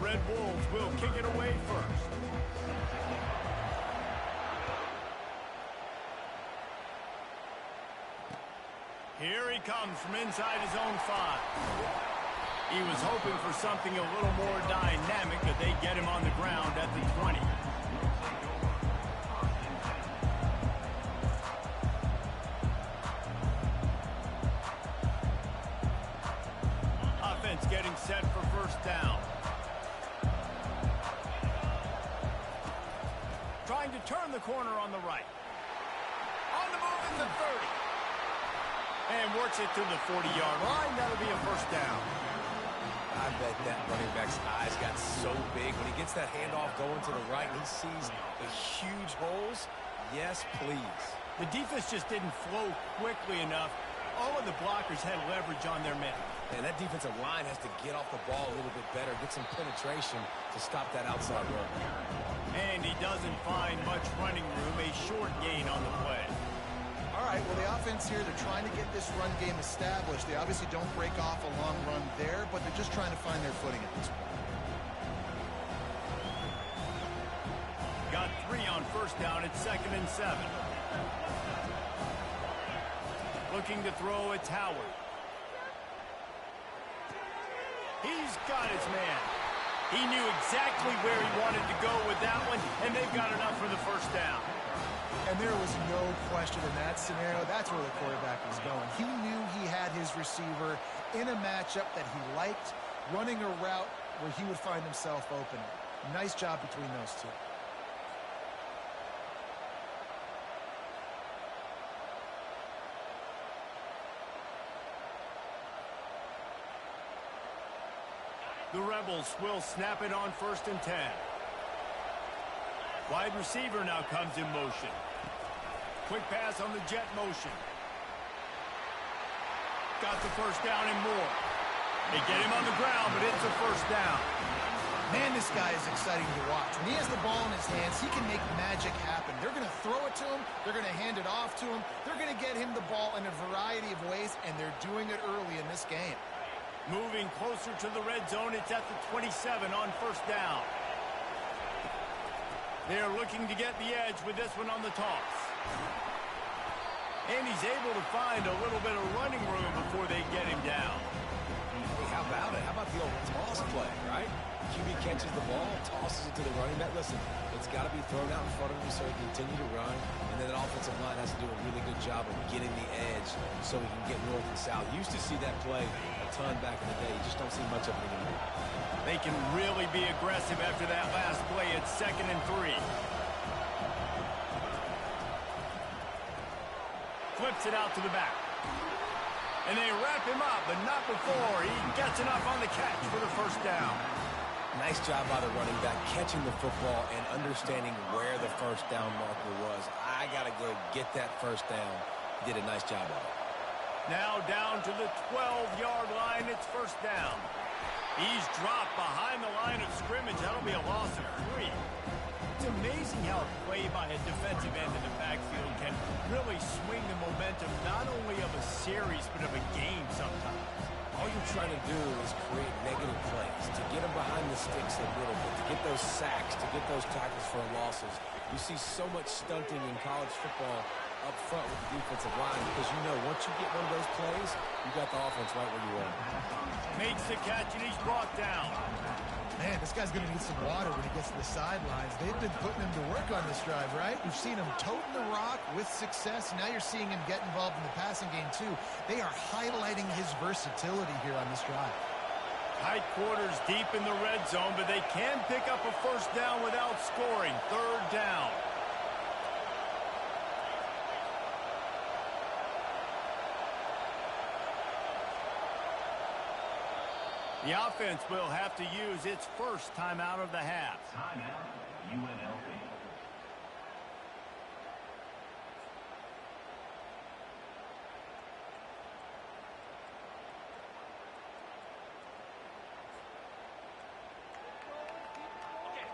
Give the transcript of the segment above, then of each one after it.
Red Wolves will kick it away first. Here he comes from inside his own 5. He was hoping for something a little more dynamic, but they get him on the ground at the 20. Offense getting set for first down. Trying to turn the corner on the right. On the move at the 30. And works it to the 40-yard line. That'll be a first down. I bet that running back's eyes got so big when he gets that handoff going to the right and he sees the huge holes. Yes, please. The defense just didn't flow quickly enough. All of the blockers had leverage on their men. And that defensive line has to get off the ball a little bit better, get some penetration to stop that outside run. And he doesn't find much running room, a short gain on the play. All right, well, the offense here, they're trying to get this run game established. They obviously don't break off a long run there, but they're just trying to find their footing at this point. Got 3 on first down. It's 2nd and 7. Looking to throw, it's Howard. He's got his man. He knew exactly where he wanted to go with that one, and they've got enough for the first down. And there was no question in that scenario. That's where the quarterback was going. He knew he had his receiver in a matchup that he liked, running a route where he would find himself open. Nice job between those two. The Rebels will snap it on 1st and 10. Wide receiver now comes in motion. Quick pass on the jet motion. Got the first down and more. They get him on the ground, but it's a first down. Man, this guy is exciting to watch. When he has the ball in his hands, he can make magic happen. They're going to throw it to him. They're going to hand it off to him. They're going to get him the ball in a variety of ways, and they're doing it early in this game. Moving closer to the red zone, it's at the 27 on first down. They're looking to get the edge with this one on the toss. And he's able to find a little bit of running room before they get him down. Hey, how about it? How about the old toss play, right? QB catches the ball, tosses it to the running back. Listen, it's got to be thrown out in front of him so he can continue to run. And then the offensive line has to do a really good job of getting the edge so he can get north and south. Used to see that play a ton back in the day. You just don't see much of it anymore. They can really be aggressive after that last play. It's 2nd and 3. Flips it out to the back. And they wrap him up, but not before he gets enough on the catch for the first down. Nice job by the running back, catching the football and understanding where the first down marker was. I got to go get that first down. He did a nice job of it. Now down to the 12-yard line. It's first down. He's dropped behind the line of scrimmage. That'll be a loss of 3. It's amazing how a play by a defensive end in the backfield can really swing the momentum not only of a series but of a game sometimes. All you're trying to do is create negative plays, to get them behind the sticks a little bit, to get those sacks, to get those tackles for losses. You see so much stunting in college football up front with the defensive line because you know once you get one of those plays, you got the offense right where you want it. Makes the catch and he's brought down. Man, this guy's going to need some water when he gets to the sidelines. They've been putting him to work on this drive, right? We've seen him toting the rock with success. Now you're seeing him get involved in the passing game, too. They are highlighting his versatility here on this drive. Tight quarters deep in the red zone, but they can pick up a first down without scoring. 3rd down. The offense will have to use its first timeout of the half. Timeout, UNLV.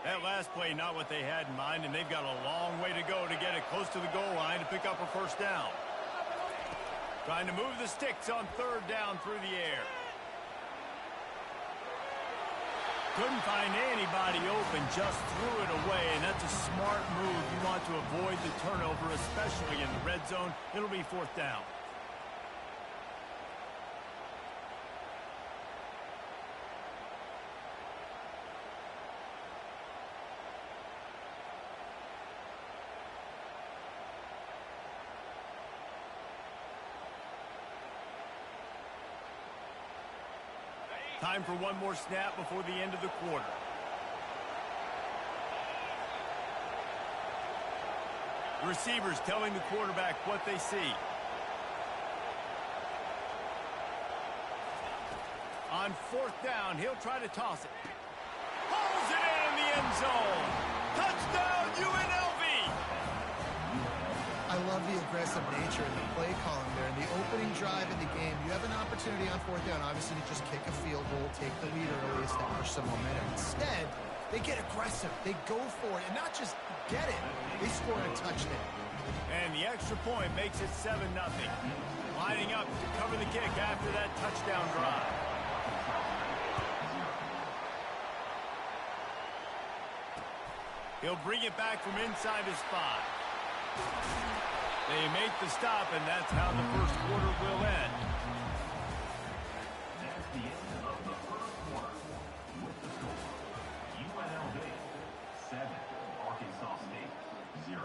That last play, not what they had in mind, and they've got a long way to go to get it close to the goal line to pick up a first down. Trying to move the sticks on 3rd down through the air. Couldn't find anybody open, just threw it away, and that's a smart move. You want to avoid the turnover, especially in the red zone. It'll be 4th down. Time for one more snap before the end of the quarter. The receivers telling the quarterback what they see. On 4th down, he'll try to toss it. Pulls it in the end zone. Touchdown, UNLV! I love the aggressive nature of the play calling there. In the opening drive of the game, you have an opportunity on 4th down, obviously, to just kick a field goal, take the lead early, establish some momentum. Instead, they get aggressive. They go for it, and not just get it. They score a touchdown. And the extra point makes it 7-0. Lining up to cover the kick after that touchdown drive. He'll bring it back from inside his 5. They make the stop, and that's how the first quarter will end. That's the end of the first quarter. With the score, UNLV 7, Arkansas State 0.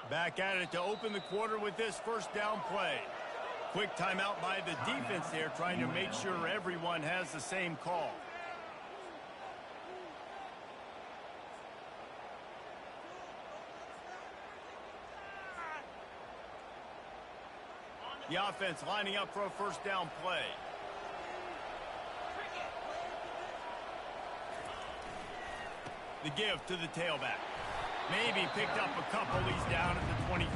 Back at it to open the quarter with this first down play. Quick timeout by the defense there, trying to make sure everyone has the same call. The offense lining up for a first down play. The give to the tailback. Maybe picked up a couple. He's down at the 24.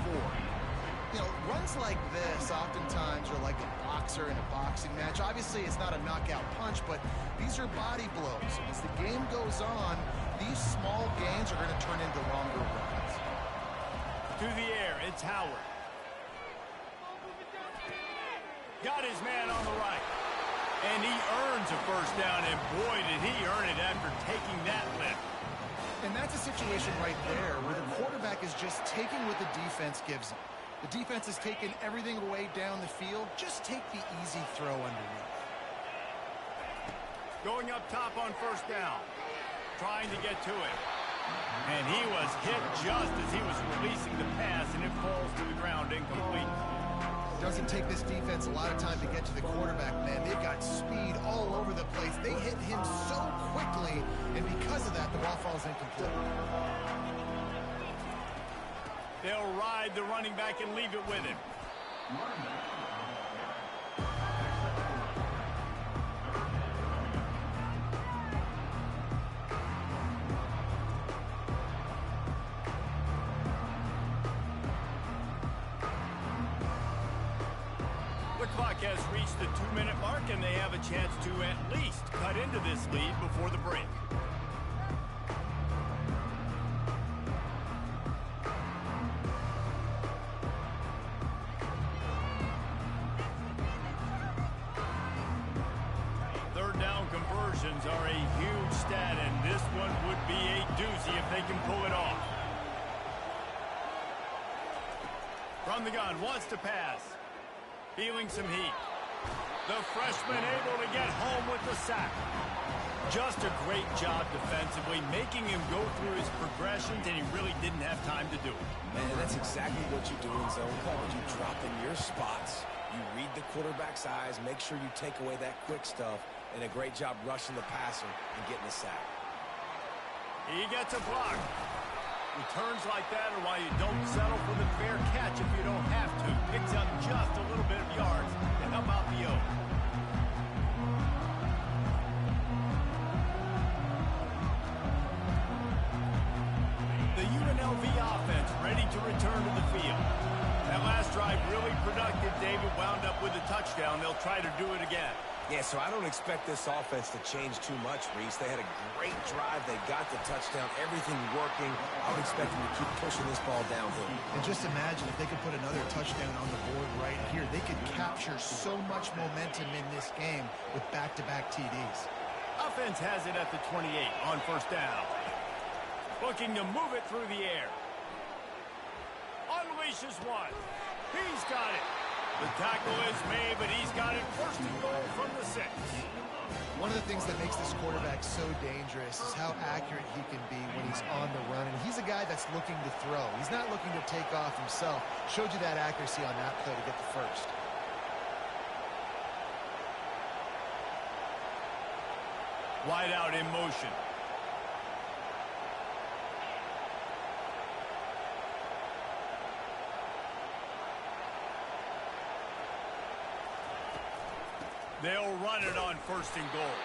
You know, runs like this oftentimes are like a boxer in a boxing match. Obviously, it's not a knockout punch, but these are body blows. And as the game goes on, these small gains are going to turn into longer runs. To the air, it's Howard. Got his man on the right. And he earns a first down, and boy, did he earn it after taking that lift. And that's a situation right there where the quarterback is just taking what the defense gives him. The defense is taking everything away down the field. Just take the easy throw underneath. Going up top on first down. Trying to get to it. And he was hit just as he was releasing the pass, and it falls to the ground incomplete. Doesn't take this defense a lot of time to get to the quarterback, man. They've got speed all over the place. They hit him so quickly, and because of that, the ball falls incomplete. They'll ride the running back and leave it with him. The clock has reached the 2-minute mark, and they have a chance to at least cut into this lead before the break. Third down conversions are a huge stat, and this one would be a doozy if they can pull it off. From the gun, wants to pass. Feeling some heat. The freshman able to get home with the sack. Just a great job defensively, making him go through his progressions, and he really didn't have time to do it. Man, that's exactly what you do in zone coverage. You drop in your spots, you read the quarterback's eyes, make sure you take away that quick stuff, and a great job rushing the passer and getting the sack. He gets a block. Returns like that are why you don't settle for the fair catch if you don't have to. Picks up just a little bit of yards to help out the O. The UNLV offense ready ready to return to the field. That last drive really productive. David wound up with a touchdown. They'll try to do it again. Yeah, so I don't expect this offense to change too much, Reese. They had a great drive. They got the touchdown. Everything working. I would expect them to keep pushing this ball downhill. And just imagine if they could put another touchdown on the board right here. They could capture so much momentum in this game with back-to-back TDs. Offense has it at the 28 on first down. Looking to move it through the air. Unleashes one. He's got it. The tackle is made, but he's got it first and goal from the 6. One of the things that makes this quarterback so dangerous is how accurate he can be when he's on the run. And he's a guy that's looking to throw. He's not looking to take off himself. Showed you that accuracy on that play to get the first. Wide out in motion. They'll run it on first and goal.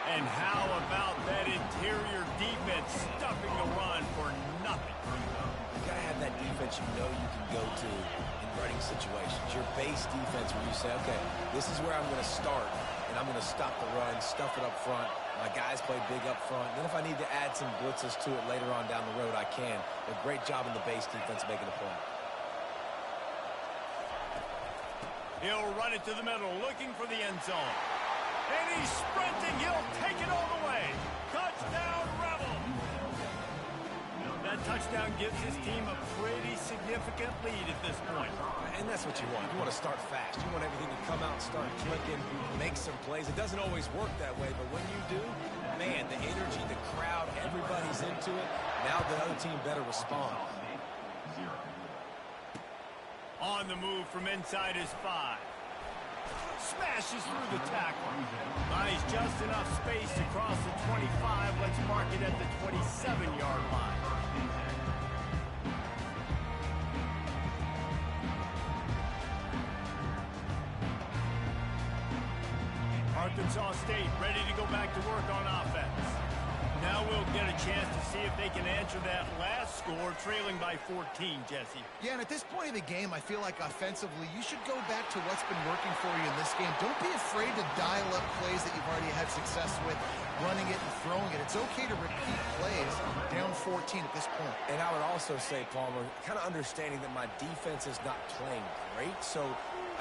And how about that interior defense stuffing the run for nothing? You got to have that defense you know you can go to in running situations. Your base defense where you say, okay, this is where I'm going to start, and I'm going to stop the run, stuff it up front. My guys play big up front. Then if I need to add some blitzes to it later on down the road, I can. A great job in the base defense making a play. He'll run it to the middle, looking for the end zone. And he's sprinting. He'll take it all the way. Touchdown, Rebel. That touchdown gives his team a pretty significant lead at this point. And that's what you want. You want to start fast. You want everything to come out, start clicking, make some plays. It doesn't always work that way, but when you do, man, the energy, the crowd, everybody's into it. Now the other team better respond. On the move from inside his 5. Smashes through the tackle. Buys just enough space to cross the 25. Let's mark it at the 27-yard line. Arkansas State ready to go back to work on offense. Now we'll get a chance to see if they can answer that last score, trailing by 14, Jesse. Yeah, and at this point of the game, I feel like offensively, you should go back to what's been working for you in this game. Don't be afraid to dial up plays that you've already had success with, running it and throwing it. It's okay to repeat plays down 14 at this point. And I would also say, Palmer, kind of understanding that my defense is not playing great, so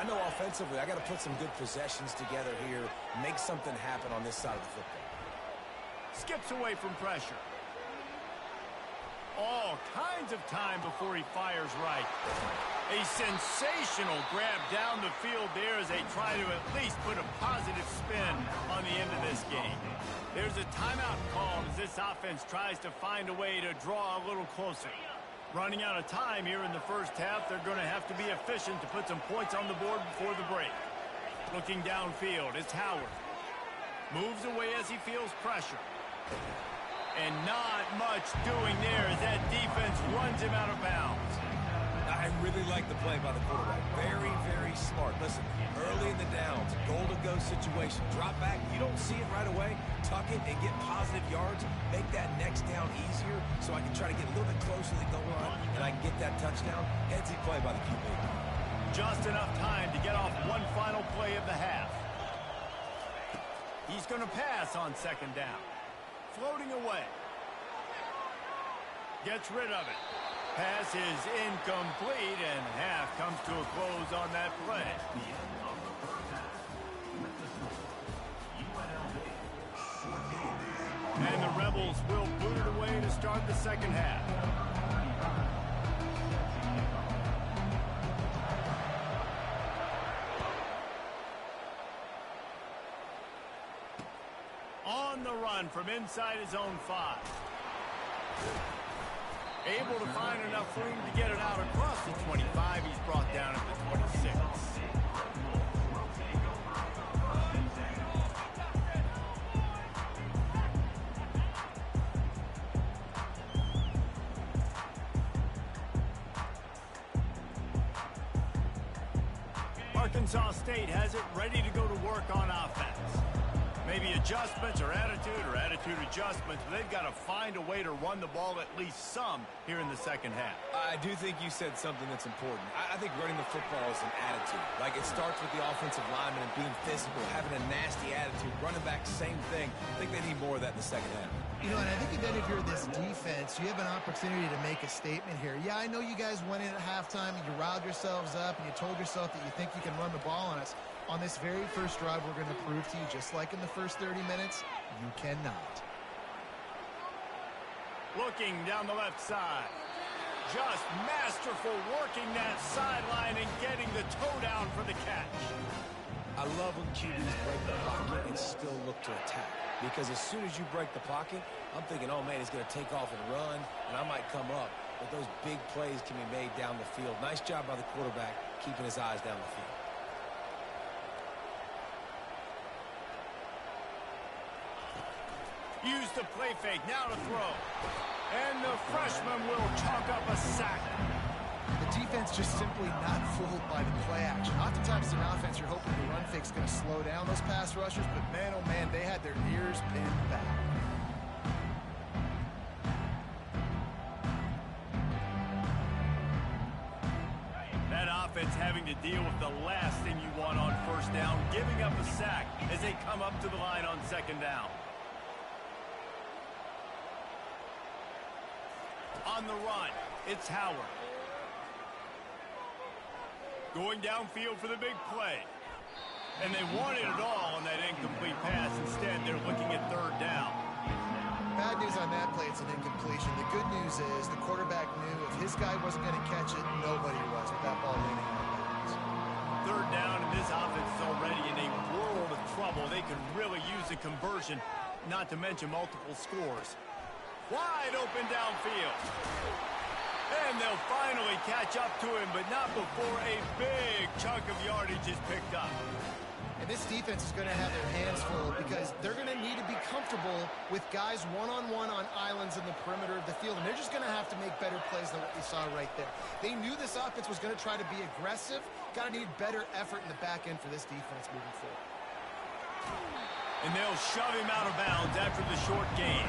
I know offensively I got to put some good possessions together here, make something happen on this side of the football. Skips away from pressure. All kinds of time before he fires right. A sensational grab down the field there as they try to at least put a positive spin on the end of this game. There's a timeout called as this offense tries to find a way to draw a little closer. Running out of time here in the first half, they're going to have to be efficient to put some points on the board before the break. Looking downfield, it's Howard. Moves away as he feels pressure. And not much doing there as that defense runs him out of bounds. I really like the play by the quarterback. Very, very smart. Listen, early in the downs, goal-to-go situation. Drop back, you don't see it right away. Tuck it and get positive yards. Make that next down easier so I can try to get a little bit closer to the goal line and I can get that touchdown. Headsy play by the QB. Just enough time to get off one final play of the half. He's going to pass on second down. Floating away. Gets rid of it. Pass is incomplete, and half comes to a close on that play. And the Rebels will boot it away to start the second half. On the run from inside his own 5. Able to find enough room to get it out across the 25. He's brought down at the 26. Arkansas State has it ready to go to work on offense. Maybe adjustments or attitude adjustments, but they've got to find a way to run the ball at least some here in the second half. I do think you said something that's important. I think running the football is an attitude. Like, it starts with the offensive lineman and being physical, having a nasty attitude. Running back, same thing. I think they need more of that in the second half. You know, and I think then if you're this defense, you have an opportunity to make a statement here. Yeah, I know you guys went in at halftime and you riled yourselves up and you told yourself that you think you can run the ball on us. On this very first drive, we're going to prove to you, just like in the first 30 minutes, you cannot. Looking down the left side. Just masterful working that sideline and getting the toe down for the catch. I love when QBs break the pocket and still look to attack. Because as soon as you break the pocket, I'm thinking, oh, man, he's going to take off and run, and I might come up. But those big plays can be made down the field. Nice job by the quarterback keeping his eyes down the field. Use the play fake, now to throw. And the freshman will chalk up a sack. The defense just simply not fooled by the play action. Oftentimes in offense, you're hoping the run fake's going to slow down those pass rushers, but man, oh man, they had their ears pinned back. That offense having to deal with the last thing you want on first down, giving up a sack as they come up to the line on second down. On the run, it's Howard. Going downfield for the big play. And they wanted it all on that incomplete pass. Instead, they're looking at third down. Bad news on that play, it's an incompletion. The good news is the quarterback knew if his guy wasn't going to catch it, nobody was with that ball leaning out of bounds. Third down, and this offense is already in a world of trouble. They could really use a conversion, not to mention multiple scores. Wide open downfield. And they'll finally catch up to him, but not before a big chunk of yardage is picked up. And this defense is going to have their hands full because they're going to need to be comfortable with guys one-on-one on islands in the perimeter of the field, and they're just going to have to make better plays than what we saw right there. They knew this offense was going to try to be aggressive. Got to need better effort in the back end for this defense moving forward. And they'll shove him out of bounds after the short gain.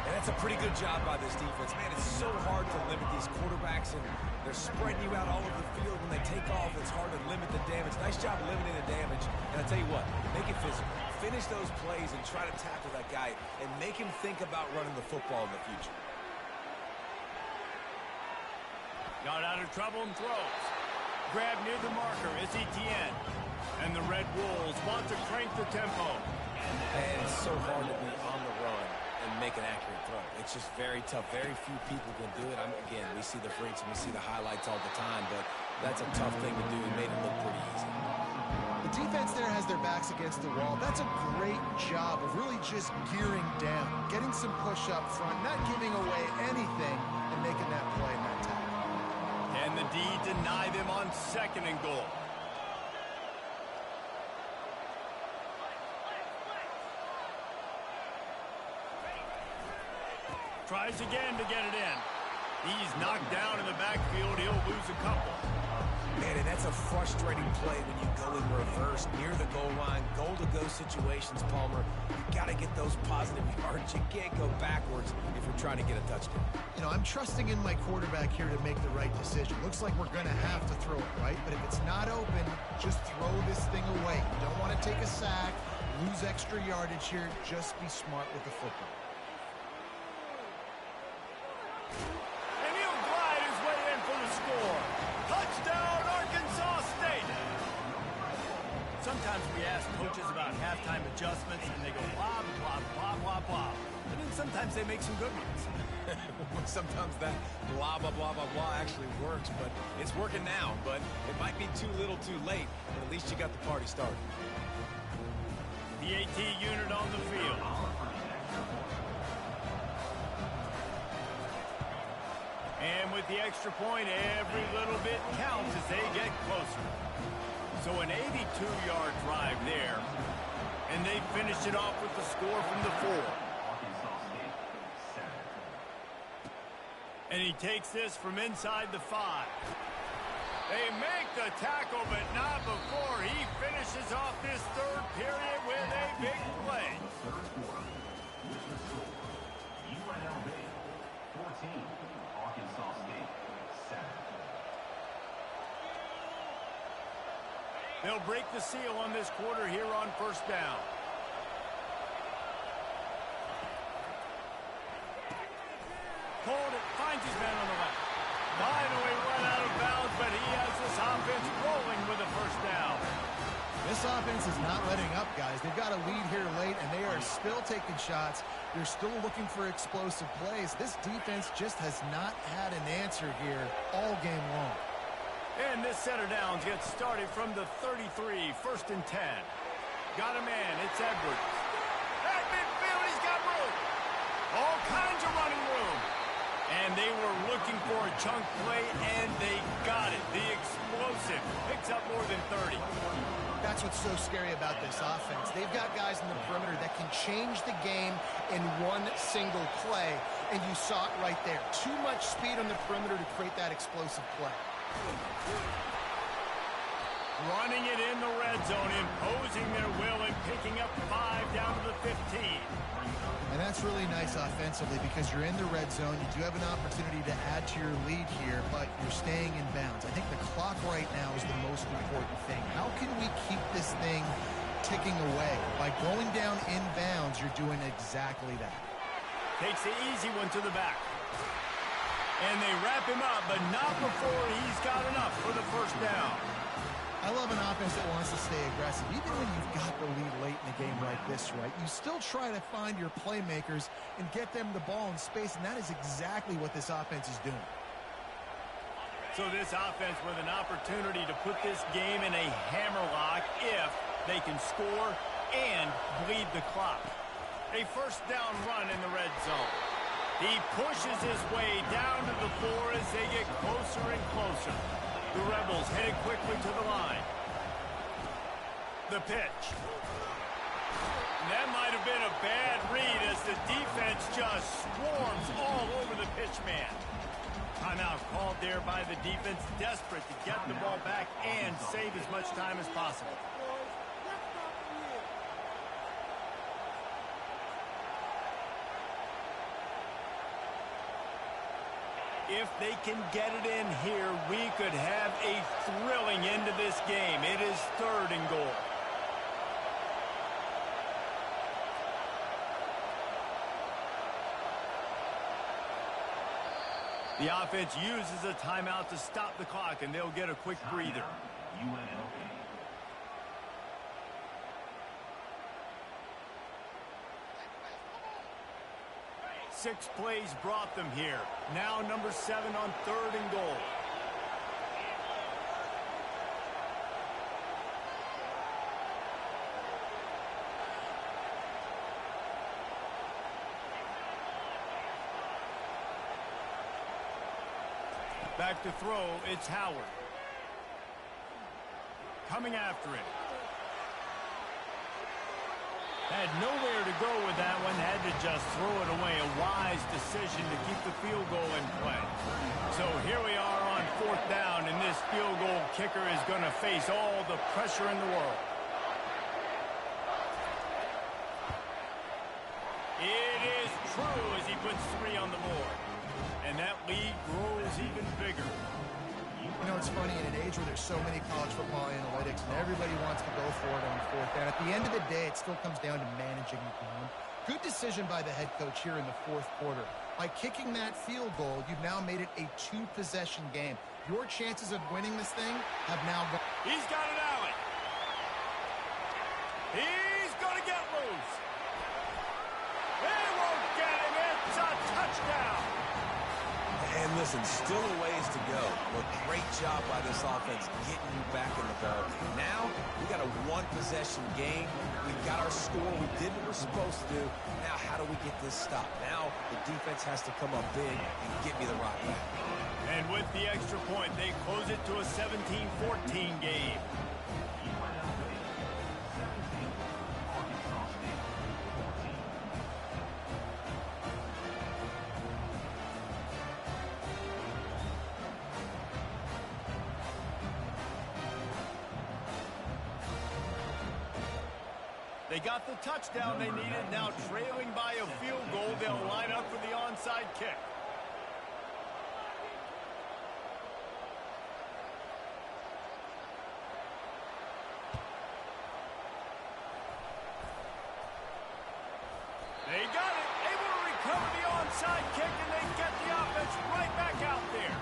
And that's a pretty good job by this defense. Man, it's so hard to limit these quarterbacks, and they're spreading you out all over the field. When they take off, it's hard to limit the damage. Nice job limiting the damage. And I'll tell you what, make it physical. Finish those plays and try to tackle that guy and make him think about running the football in the future. Got out of trouble and throws. Grab near the marker is Etienne. And the Red Wolves want to crank the tempo. And it's so hard to be on the run and make an accurate throw. It's just very tough. Very few people can do it. Again, we see the freaks and we see the highlights all the time, but that's a tough thing to do. He made it look pretty easy. The defense there has their backs against the wall. That's a great job of really just gearing down, getting some push up front, not giving away anything, and making that play in that tackle. And the D deny them on second and goal. Tries again to get it in. He's knocked down in the backfield. He'll lose a couple. Man, and that's a frustrating play when you go in reverse near the goal line. Goal-to-go situations, Palmer. You got to get those positive yards. You can't go backwards if you're trying to get a touchdown. You know, I'm trusting in my quarterback here to make the right decision. Looks like we're going to have to throw it, right? But if it's not open, just throw this thing away. You don't want to take a sack, lose extra yardage here. Just be smart with the football. And he'll glide his way in for the score. Touchdown, Arkansas State. Sometimes we ask coaches about halftime adjustments, and they go blah, blah, blah, blah, blah. And then sometimes they make some good ones. Sometimes that blah, blah, blah, blah, blah actually works, but it's working now. But it might be too little too late, but at least you got the party started. The AT unit on the field. And with the extra point, every little bit counts as they get closer. So an 82-yard drive there. And they finished it off with the score from the 4. Arkansas State, 7. And he takes this from inside the 5. They make the tackle, but not before he finishes off this third period with a big play. Third quarter, with the score, UNLV 14, Arkansas State 7. They'll break the seal on this quarter here on first down. Called it, finds his man on the left. Finally run out of bounds, but he has this offense rolling with a first down. This offense is not letting up, guys. They've got a lead here late, and they are still taking shots. They're still looking for explosive plays. This defense just has not had an answer here all game long. And this set of downs gets started from the 33, first and 10. Got a man, it's Edwards. At midfield, he's got room. All kinds of running room. And they were looking for a chunk play, and they got it. The explosive picks up more than 30. That's what's so scary about this offense. They've got guys in the perimeter that can change the game in one single play, and you saw it right there. Too much speed on the perimeter to create that explosive play. Running it in the red zone, imposing their will and picking up 5 down to the 15. And that's really nice offensively because you're in the red zone. You do have an opportunity to add to your lead here, but you're staying in bounds. I think the clock right now is the most important thing. How can we keep this thing ticking away? By going down in bounds, you're doing exactly that. Takes the easy one to the back. And they wrap him up, but not before he's got enough for the first down. I love an offense that wants to stay aggressive. Even when you've got the lead late in a game like this, right, you still try to find your playmakers and get them the ball in space, and that is exactly what this offense is doing. So this offense with an opportunity to put this game in a hammerlock if they can score and bleed the clock. A first down run in the red zone. He pushes his way down to the floor as they get closer and closer. The Rebels headed quickly to the line. The pitch. That might have been a bad read as the defense just swarms all over the pitch man. Timeout called there by the defense, desperate to get the ball back and save as much time as possible. If they can get it in here, we could have a thrilling end to this game. It is 3rd and goal. The offense uses a timeout to stop the clock, and they'll get a quick breather. UNLV. 6 plays brought them here. Now number 7 on 3rd and goal. Back to throw, it's Howard. Coming after it. Had nowhere to go with that one, had to just throw it away. A wise decision to keep the field goal in play. So here we are on 4th down, and this field goal kicker is going to face all the pressure in the world. It is true as he puts 3 on the board. And that lead grows even bigger. You know, it's funny, in an age where there's so many college football analytics and everybody wants to go for it on 4th down, at the end of the day, it still comes down to managing the game. Good decision by the head coach here in the 4th quarter. By kicking that field goal, you've now made it a 2-possession game. Your chances of winning this thing have now gone. He's got it, Allen. He's going to get loose. They won't get him. It's a touchdown. And listen, still a ways to go. But great job by this offense getting you back in the ball. Now, we got a 1-possession game. We got our score. We did what we're supposed to do. Now, how do we get this stopped? Now, the defense has to come up big and get me the rock back. And with the extra point, they close it to a 17-14 game. They got the touchdown they needed. Now trailing by a field goal, they'll line up for the onside kick. They got it. Able to recover the onside kick, and they get the offense right back out there.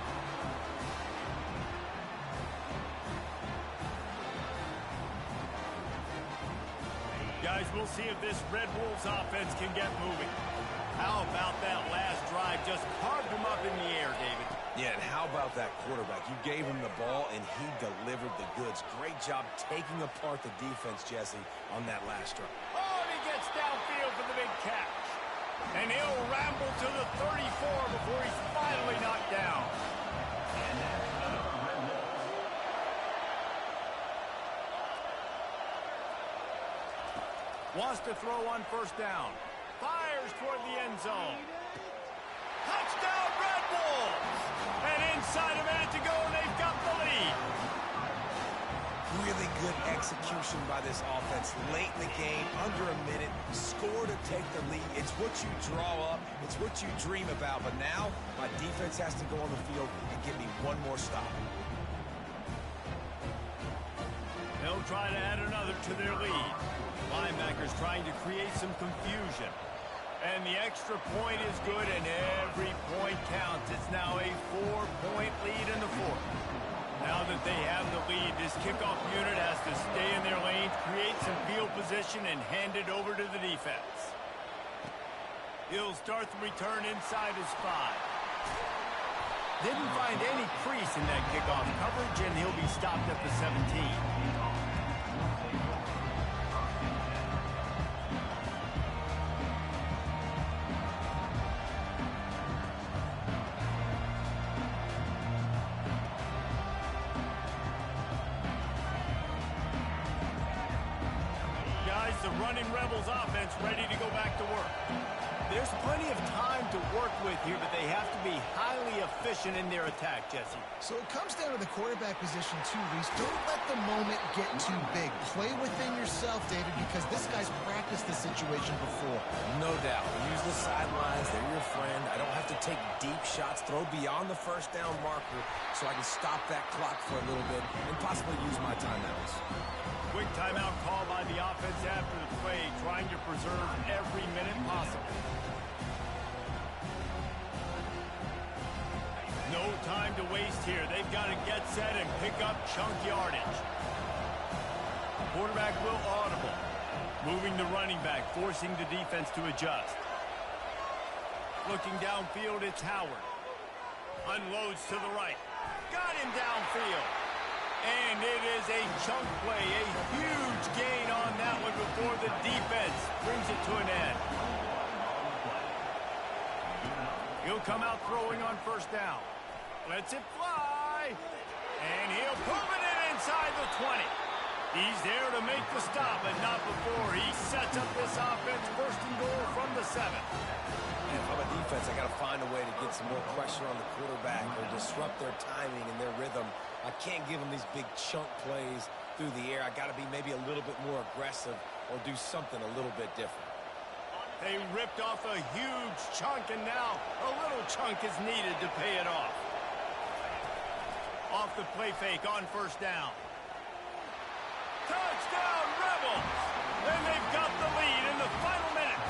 Guys, we'll see if this Red Wolves offense can get moving. How about that last drive? Just carved him up in the air, David. Yeah, and how about that quarterback? You gave him the ball, and he delivered the goods. Great job taking apart the defense, Jesse, on that last drive. Oh, and he gets downfield for the big catch. And he'll ramble to the 34 before he's finally knocked down. Wants to throw on first down. Fires toward the end zone. Touchdown, Red Wolves! And inside a minute to go, and they've got the lead. Really good execution by this offense. Late in the game, under a minute, score to take the lead. It's what you draw up. It's what you dream about. But now, my defense has to go on the field and give me one more stop. They'll try to add another to their lead. Linebackers trying to create some confusion. And the extra point is good, and every point counts. It's now a 4-point lead in the fourth. Now that they have the lead, this kickoff unit has to stay in their lanes, create some field position, and hand it over to the defense. He'll start the return inside his 5. Didn't find any crease in that kickoff coverage, and he'll be stopped at the 17. The running Rebels offense ready to go back to work. There's plenty of time to work with here, but they have to be highly efficient in their attack, Jesse. So it comes down to the quarterback position too, Reese. Don't let the moment get too big. Play within yourself, David, because this guy's practiced the situation before. No doubt. Use the sidelines. They're your friend. I don't have to take deep shots. Throw beyond the first down marker so I can stop that clock for a little bit and possibly use my timeouts. Quick timeout call by the offense after the play, trying to preserve every minute possible. No time to waste here. They've got to get set and pick up chunk yardage. Quarterback will audible. Moving the running back, forcing the defense to adjust. Looking downfield, it's Howard. Unloads to the right. Got him downfield. And it is a chunk play, a huge gain on that one before the defense brings it to an end. He'll come out throwing on first down. Lets it fly. And he'll move it in inside the 20. He's there to make the stop, but not before he sets up this offense first and goal from the 7. And if I'm a defense, I got to find a way to get some more pressure on the quarterback or disrupt their timing and their rhythm. I can't give them these big chunk plays through the air. I got to be maybe a little bit more aggressive or do something a little bit different. They ripped off a huge chunk, and now a little chunk is needed to pay it off. Off the play fake on first down. Touchdown, Rebels! And they've got the lead in the final minute.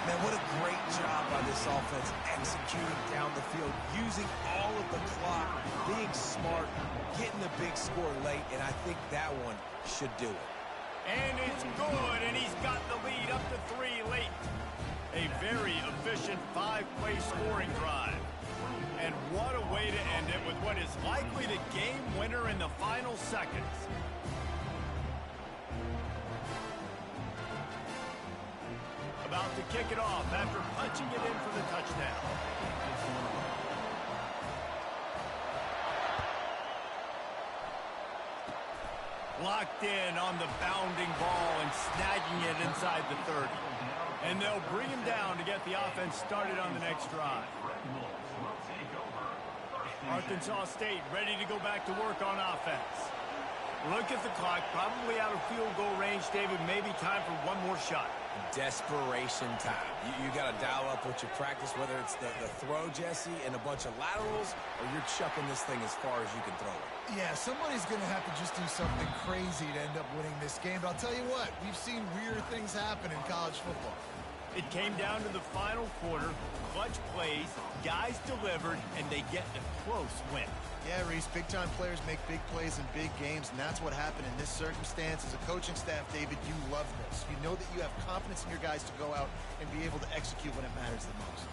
Man, what a great job by this offense executing down the field, using all of the clock, being smart, getting the big score late, and I think that one should do it. And it's good, and he's got the lead up to 3 late. A very efficient 5-play scoring drive. And what a way to end it with what is likely the game winner in the final seconds. About to kick it off after punching it in for the touchdown. Locked in on the bounding ball and snagging it inside the 30. And they'll bring him down to get the offense started on the next drive. Arkansas State ready to go back to work on offense. Look at the clock, probably out of field goal range, David. Maybe time for one more shot. Desperation time. You got to dial up what you practice, whether it's the throw, Jesse, and a bunch of laterals, or you're chucking this thing as far as you can throw it. Yeah, somebody's going to have to just do something crazy to end up winning this game. But I'll tell you what, we've seen weird things happen in college football. It came down to the final quarter. Clutch plays, guys delivered, and they get a close win. Yeah, Reese, big-time players make big plays in big games, and that's what happened in this circumstance. As a coaching staff, David, you love this. You know that you have confidence in your guys to go out and be able to execute when it matters the most.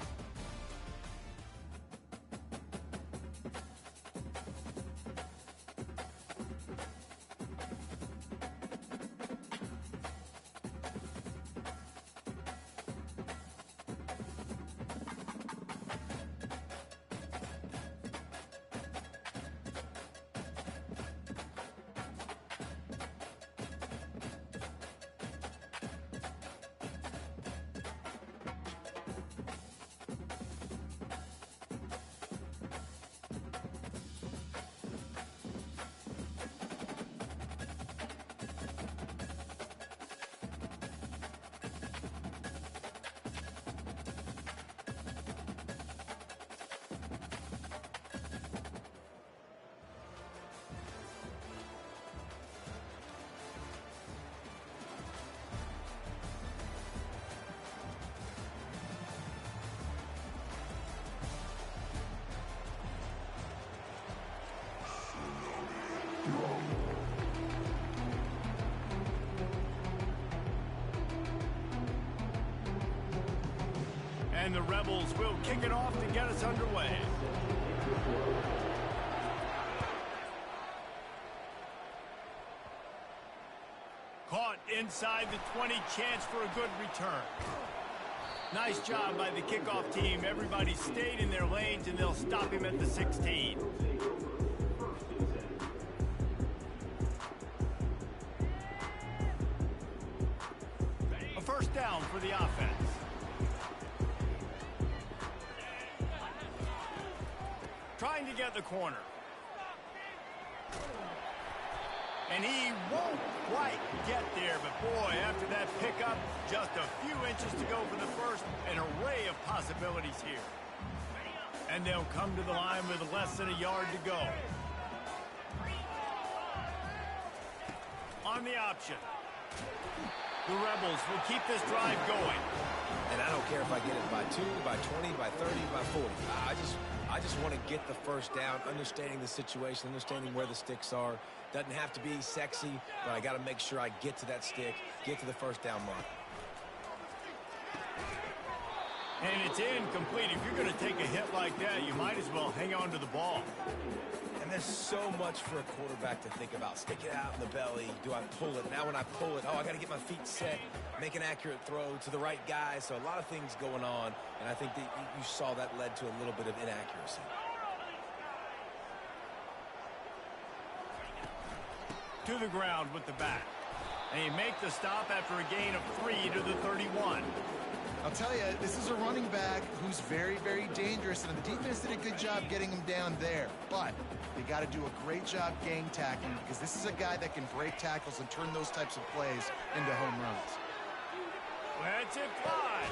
And the Rebels will kick it off to get us underway. Caught inside the 20, chance for a good return. Nice job by the kickoff team. Everybody stayed in their lanes, and they'll stop him at the 16. A first down for the offense. Trying to get the corner. And he won't quite get there, but boy, after that pickup, just a few inches to go for the first. An array of possibilities here. And they'll come to the line with less than a yard to go. On the option. The Rebels will keep this drive going. And I don't care if I get it by 2, by 20, by 30, by 40. I just want to get the first down, understanding the situation, understanding where the sticks are. Doesn't have to be sexy, but I got to make sure I get to that stick, get to the first down mark. And it's incomplete. If you're going to take a hit like that, you might as well hang on to the ball. And there's so much for a quarterback to think about. Stick it out in the belly. Do I pull it? Now when I pull it, I got to get my feet set, make an accurate throw to the right guy. So a lot of things going on, and I think that you saw that led to a little bit of inaccuracy. To the ground with the back. They make the stop after a gain of 3 to the 31. I'll tell you, this is a running back who's very, very dangerous, and the defense did a good job getting him down there. But they got to do a great job gang tackling, because this is a guy that can break tackles and turn those types of plays into home runs. Let's it fly.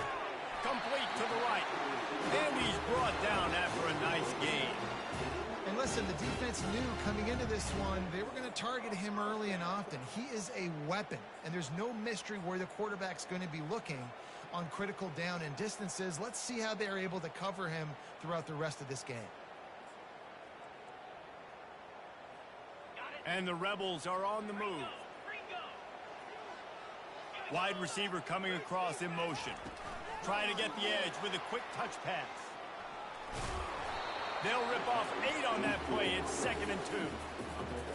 Complete to the right. And he's brought down after a nice gain. And listen, the defense knew coming into this one, they were going to target him early and often. He is a weapon, and there's no mystery where the quarterback's going to be looking on critical down and distances. Let's see how they're able to cover him throughout the rest of this game. And the Rebels are on the move. Wide receiver coming across in motion. Trying to get the edge with a quick touch pass. They'll rip off 8 on that play. It's 2nd and 2.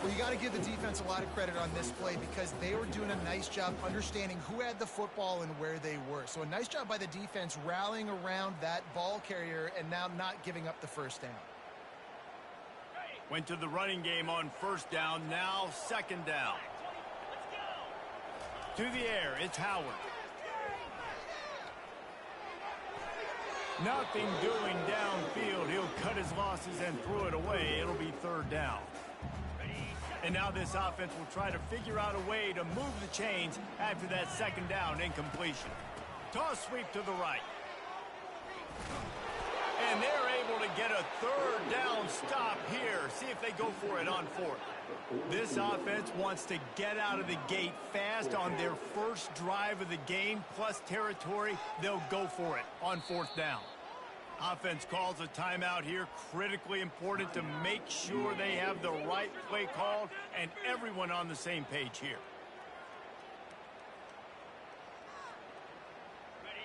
Well, you got to give the defense a lot of credit on this play, because they were doing a nice job understanding who had the football and where they were. So a nice job by the defense rallying around that ball carrier and now not giving up the first down. Went to the running game on first down, now 2nd down. To the air, it's Howard. Nothing doing downfield. He'll cut his losses and throw it away. It'll be 3rd down. And now this offense will try to figure out a way to move the chains after that second down incompletion. Toss sweep to the right. And they're able to get a third down stop here. See if they go for it on fourth. This offense wants to get out of the gate fast on their first drive of the game, plus territory. They'll go for it on fourth down. Offense calls a timeout here. Critically important to make sure they have the right play called and everyone on the same page here.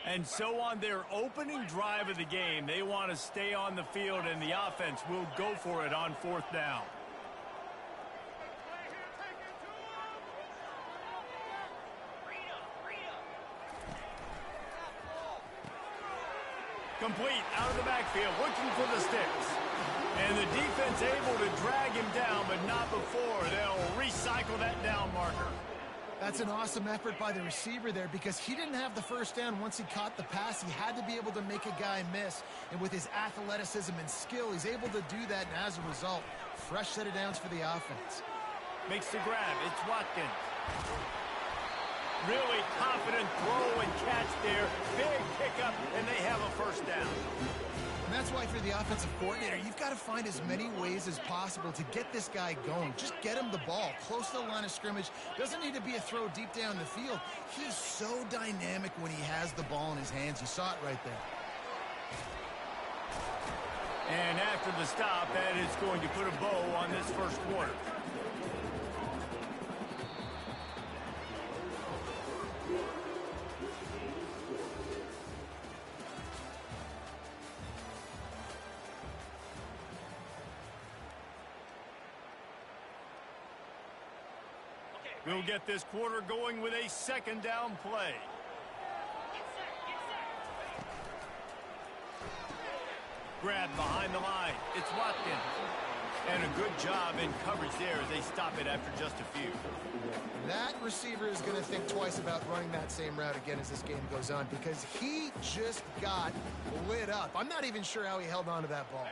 And so on their opening drive of the game, they want to stay on the field, and the offense will go for it on fourth down. Complete out of the backfield, looking for the sticks. And the defense able to drag him down, but not before. They'll recycle that down marker. That's an awesome effort by the receiver there because he didn't have the first down once he caught the pass. He had to be able to make a guy miss. And with his athleticism and skill, he's able to do that. And as a result, fresh set of downs for the offense. Makes the grab. It's Watkins. Really confident throw and catch there. Big pickup, and they have a first down. And that's why for the offensive coordinator, you've got to find as many ways as possible to get this guy going. Just get him the ball close to the line of scrimmage. Doesn't need to be a throw deep down the field. He's so dynamic when he has the ball in his hands. You saw it right there. And after the stop, that is going to put a bow on this first quarter. We'll get this quarter going with a second down play. Grab behind the line. It's Watkins. And a good job in coverage there as they stop it after just a few. That receiver is going to think twice about running that same route again as this game goes on because he just got lit up. I'm not even sure how he held on to that ball.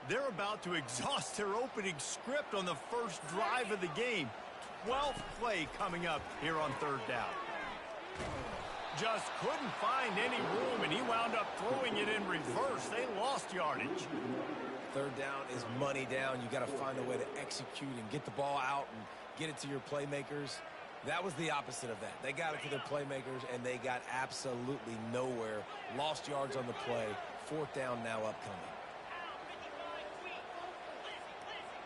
They're about to exhaust their opening script on the first drive of the game. 12th play coming up here on third down. Just couldn't find any room, and he wound up throwing it in reverse. They lost yardage. Third down is money down. You got to find a way to execute and get the ball out and get it to your playmakers. That was the opposite of that. They got it to their playmakers, and they got absolutely nowhere. Lost yards on the play. Fourth down now upcoming.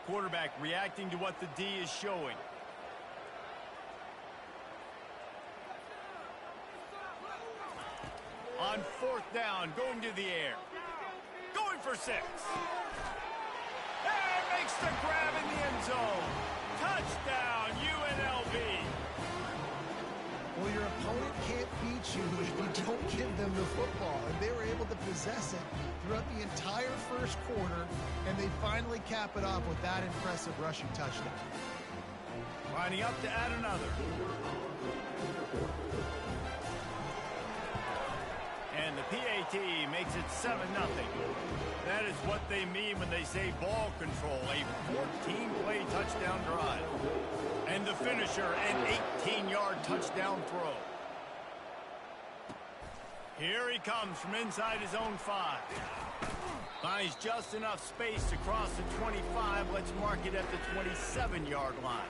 Quarterback reacting to what the D is showing. On fourth down, going to the air. Going for 6. And makes the grab in the end zone. Touchdown, UNLV. Well, your opponent can't beat you if you don't give them the football. And they were able to possess it throughout the entire first quarter, and they finally cap it off with that impressive rushing touchdown. Lining up to add another. And the PAT makes it 7-0. That is what they mean when they say ball control, a 14-play touchdown drive. And the finisher, an 18-yard touchdown throw. Here he comes from inside his own 5. Finds just enough space to cross the 25. Let's mark it at the 27-yard line.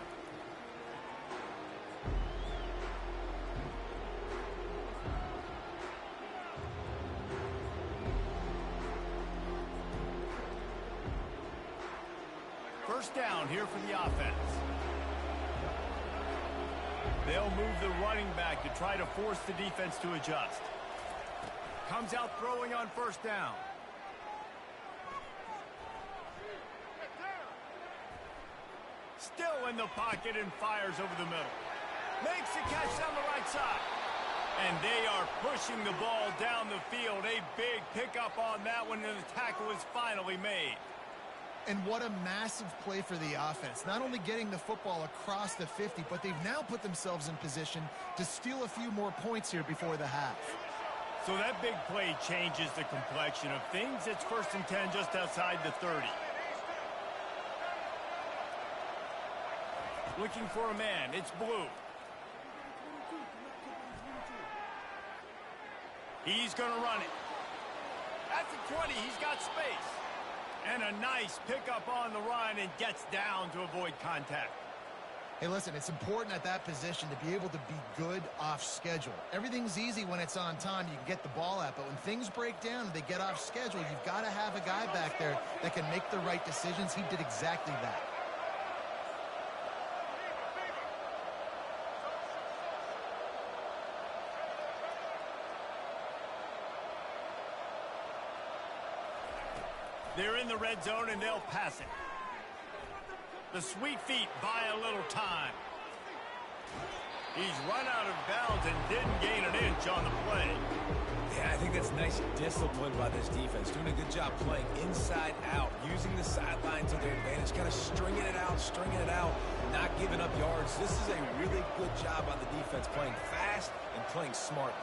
First down here for the offense. They'll move the running back to try to force the defense to adjust. Comes out throwing on first down. Still in the pocket and fires over the middle. Makes the catch down the right side. And they are pushing the ball down the field. A big pickup on that one, and the tackle is finally made. And what a massive play for the offense. Not only getting the football across the 50, but they've now put themselves in position to steal a few more points here before the half. So that big play changes the complexion of things. It's 1st and 10 just outside the 30. Looking for a man. It's Blue. He's going to run it. At the 20, he's got space. And a nice pickup on the run and gets down to avoid contact. Hey, listen, it's important at that position to be able to be good off schedule. Everything's easy when it's on time. You can get the ball out. But when things break down and they get off schedule, you've got to have a guy back there that can make the right decisions. He did exactly that. They're in the red zone, and they'll pass it. The sweet feet buy a little time. He's run out of bounds and didn't gain an inch on the play. Yeah, I think that's nice discipline by this defense. Doing a good job playing inside out, using the sideline to their advantage, kind of stringing it out, not giving up yards. This is a really good job by the defense, playing fast and playing smartly.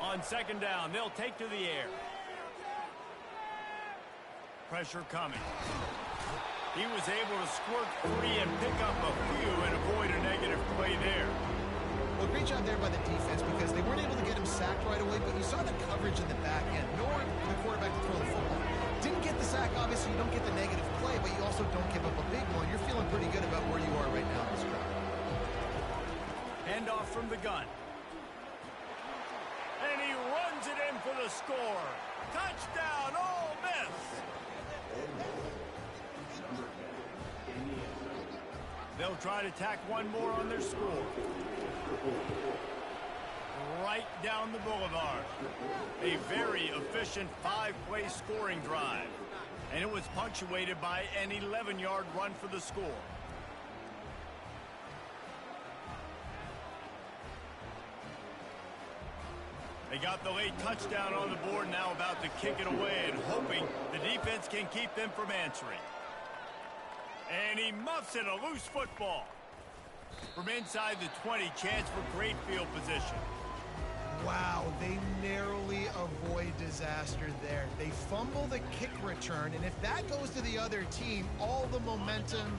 On second down, they'll take to the air. Pressure coming. He was able to squirt free and pick up a few and avoid a negative play there. Well, great job there by the defense because they weren't able to get him sacked right away, but you saw the coverage in the back end. Nowhere for the quarterback to throw the football. Didn't get the sack, obviously you don't get the negative play, but you also don't give up a big one. You're feeling pretty good about where you are right now in this drive. Hand off from the gun. And he runs it in for the score. Touchdown, Ole Miss! They'll try to tack one more on their score. Right down the boulevard. A very efficient 5-play scoring drive. And it was punctuated by an 11-yard run for the score. They got the late touchdown on the board, now about to kick it away and hoping the defense can keep them from answering. And he muffs it, a loose football. From inside the 20, chance for great field position. Wow, they narrowly avoid disaster there. They fumble the kick return, and if that goes to the other team, all the momentum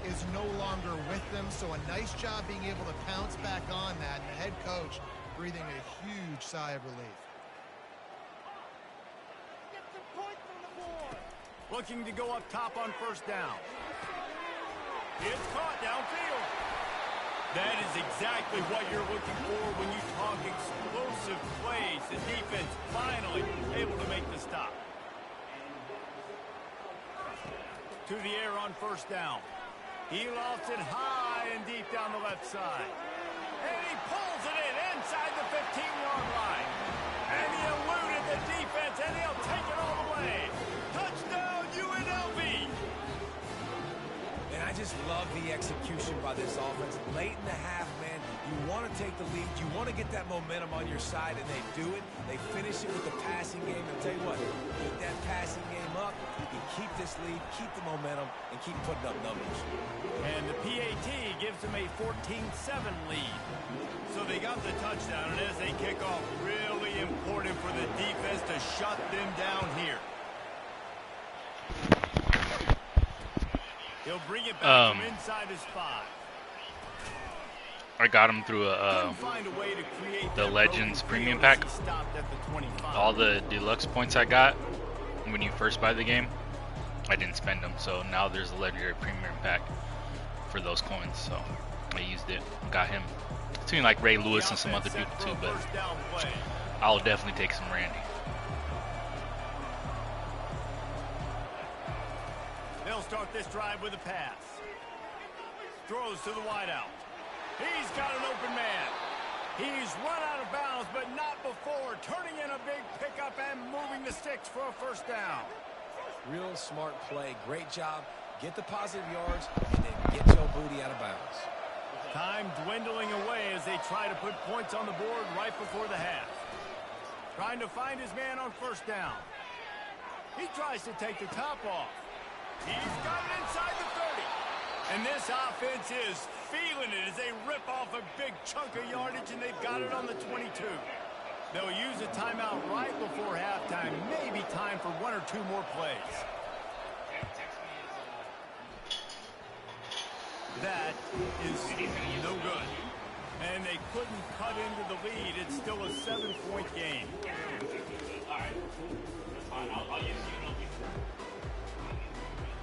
is no longer with them. So a nice job being able to pounce back on that. And the head coach breathing a huge sigh of relief. Looking to go up top on first down. It's caught downfield. That is exactly what you're looking for when you talk explosive plays. The defense finally able to make the stop. To the air on first down. He lofts it high and deep down the left side. And he pulls it in inside the 15-yard line. And he eluded the defense, and he'll take it all the way. Touchdown, UNLV! And I just love the execution by this offense. Late in the half, man, you want to take the lead. You want to get that momentum on your side, and they do it. They finish it with the passing game. I'll tell you what, keep that passing game up. You can keep this lead, keep the momentum, and keep putting up numbers. And the PAT gives them a 14-7 lead. So they got the touchdown, and as they kick off, really important for the defense to shut them down here. He'll bring it back from inside his 5. I got him through the Legends Premium Pack. All the deluxe points I got when you first buy the game, I didn't spend them. So now there's a Legendary Premium Pack for those coins. So I used it, got him. Between like Ray Lewis and some other people too, but I'll definitely take some Randy. They'll start this drive with a pass. Throws to the wideout. He's got an open man. He's run out of bounds, but not before turning in a big pickup and moving the sticks for a first down. Real smart play. Great job. Get the positive yards and then get Joe Booty out of bounds. Time dwindling away as they try to put points on the board right before the half. Trying to find his man on first down. He tries to take the top off. He's got it inside the 30. And this offense is feeling it as they rip off a big chunk of yardage, and they've got it on the 22. They'll use a timeout right before halftime. Maybe time for 1 or 2 more plays. That is no good. And they couldn't cut into the lead. It's still a 7-point game.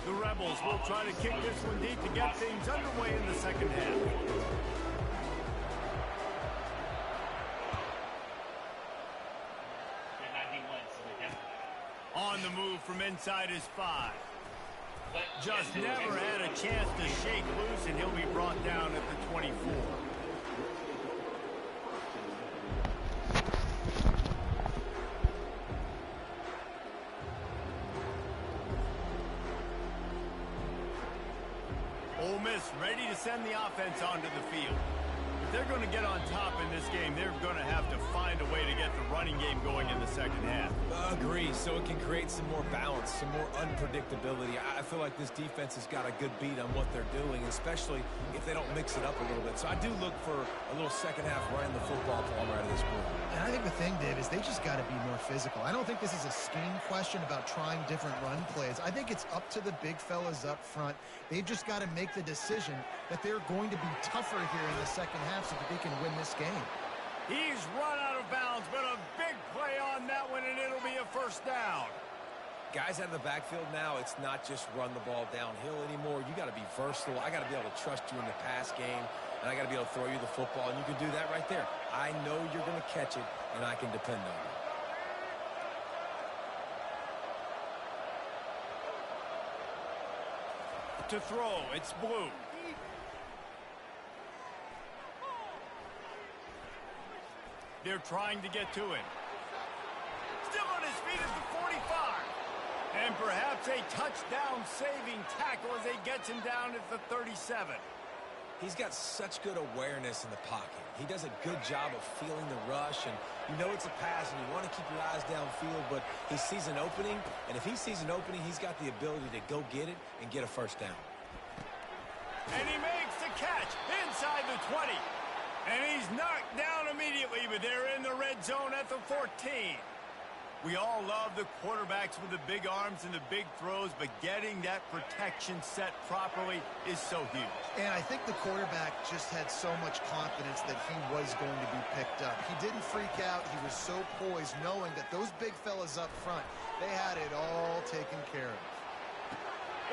The Rebels will try to kick this one deep to get things underway in the second half. On the move from inside his 5. Just never had a chance to shake loose, and he'll be brought down at the 24. Ole Miss ready to send the offense onto the field. If they're going to get on top in this game, they're going to have to find a way to get the running game going in the second half. Agree, so it can create some more balance, some more unpredictability. I feel like this defense has got a good beat on what they're doing, especially if they don't mix it up a little bit. So I do look for a little second half running the football from out of this group. And I think the thing, Dave, is they just got to be more physical. I don't think this is a scheme question about trying different run plays. I think it's up to the big fellas up front. They've just got to make the decision that they're going to be tougher here in the second half so that they can win this game. He's run out of bounds, but a big play on that one, and it'll be a first down. Guys out of the backfield now, it's not just run the ball downhill anymore. You got to be versatile. I got to be able to trust you in the pass game, and I got to be able to throw you the football, and you can do that right there. I know you're going to catch it, and I can depend on you. To throw, it's Blue. They're trying to get to him. Still on his feet at the 45. And perhaps a touchdown-saving tackle as he gets him down at the 37. He's got such good awareness in the pocket. He does a good job of feeling the rush, and you know it's a pass, and you want to keep your eyes downfield, but he sees an opening, and if he sees an opening, he's got the ability to go get it and get a first down. And he makes the catch inside the 20. And he's knocked down immediately, but they're in the red zone at the 14. We all love the quarterbacks with the big arms and the big throws, but getting that protection set properly is so huge. And I think the quarterback just had so much confidence that he was going to be picked up. He didn't freak out. He was so poised, knowing that those big fellas up front, they had it all taken care of.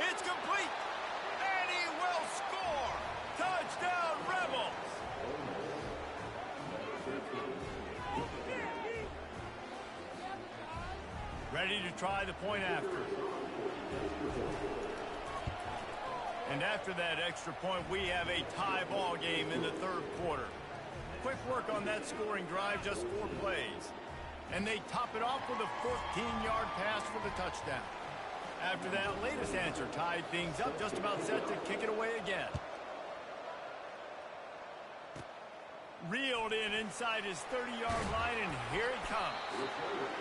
It's complete, and he will score. Touchdown, Rebels. Ready to try the point after. And after that extra point, we have a tie ball game in the third quarter. Quick work on that scoring drive, just 4 plays. And they top it off with a 14-yard pass for the touchdown. After that latest answer tied things up, just about set to kick it away again. Reeled in inside his 30-yard line, and here he comes.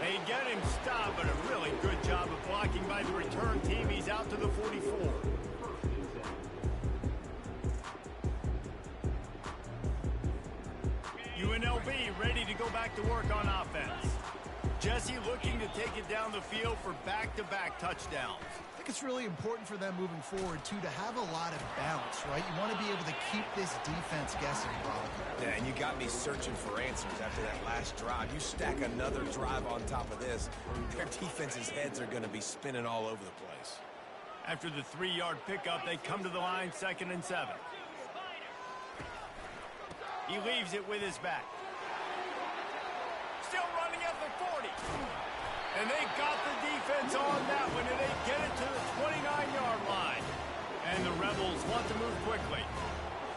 They get him stopped, but a really good job of blocking by the return team. He's out to the 44. UNLV ready to go back to work on offense. Jesse looking to take it down the field for back-to-back touchdowns. I think it's really important for them moving forward, too, to have a lot of bounce, right? You want to be able to keep this defense guessing, Bob. Yeah, and you got me searching for answers after that last drive. You stack another drive on top of this, their defense's heads are going to be spinning all over the place. After the 3-yard pickup, they come to the line, 2nd and 7. He leaves it with his back. Still running at the 40. And they got the defense on that one, and they get it to the 29-yard line. And the Rebels want to move quickly.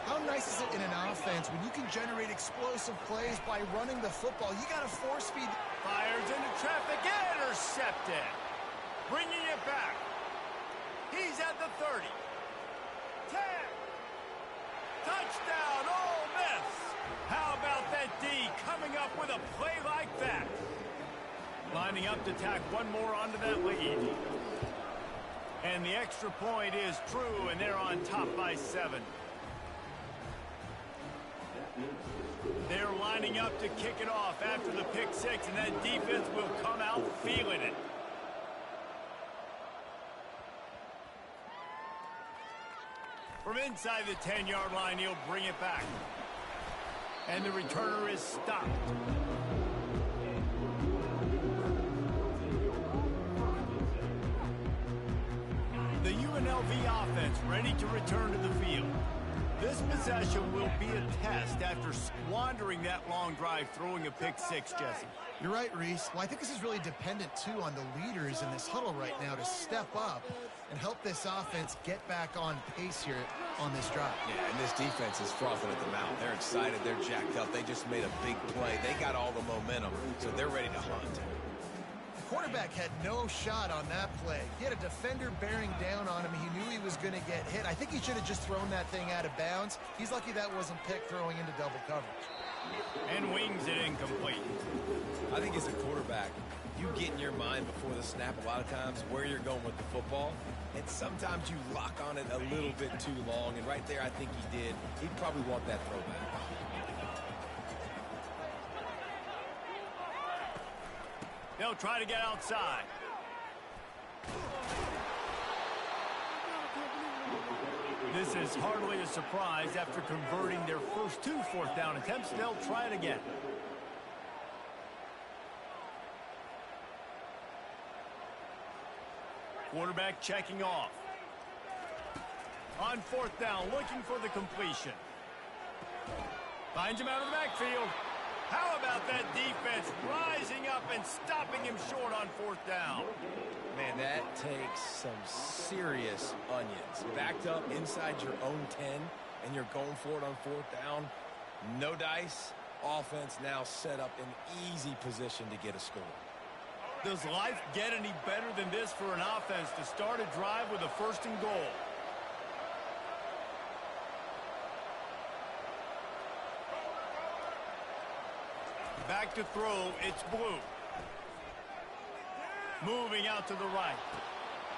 How nice is it in an offense when you can generate explosive plays by running the football? You got to force feed. Fires into traffic, intercepted. Bringing it back. He's at the 30. 10. Touchdown, Ole Miss. How about that D coming up with a play like that? Lining up to tack one more onto that lead. And the extra point is true, and they're on top by 7. They're lining up to kick it off after the pick 6, and that defense will come out feeling it. From inside the 10-yard line, he'll bring it back. And the returner is stopped. The UNLV offense ready to return to the field. This possession will be a test after squandering that long drive throwing a pick six, Jesse. You're right, Reese. Well, I think this is really dependent, too, on the leaders in this huddle right now to step up and help this offense get back on pace here on this drive. Yeah, and this defense is frothing at the mouth. They're excited. They're jacked up. They just made a big play. They got all the momentum, so they're ready to hunt. The quarterback had no shot on that play. He had a defender bearing down on him. He knew he was going to get hit. I think he should have just thrown that thing out of bounds. He's lucky that wasn't picked throwing into double coverage. And wings it incomplete. I think as a quarterback, you get in your mind before the snap a lot of times where you're going with the football, and sometimes you lock on it a little bit too long, and right there I think he did. He'd probably want that throwback. They'll try to get outside. This is hardly a surprise after converting their first 2 fourth-down attempts. They'll try it again. Quarterback checking off. On 4th down, looking for the completion. Finds him out of the backfield. How about that defense rising up and stopping him short on 4th down? Man, that takes some serious onions. Backed up inside your own 10, and you're going for it on 4th down. No dice. Offense now set up in easy position to get a score. Does life get any better than this for an offense to start a drive with a 1st and goal? Back to throw, it's Blue. Moving out to the right.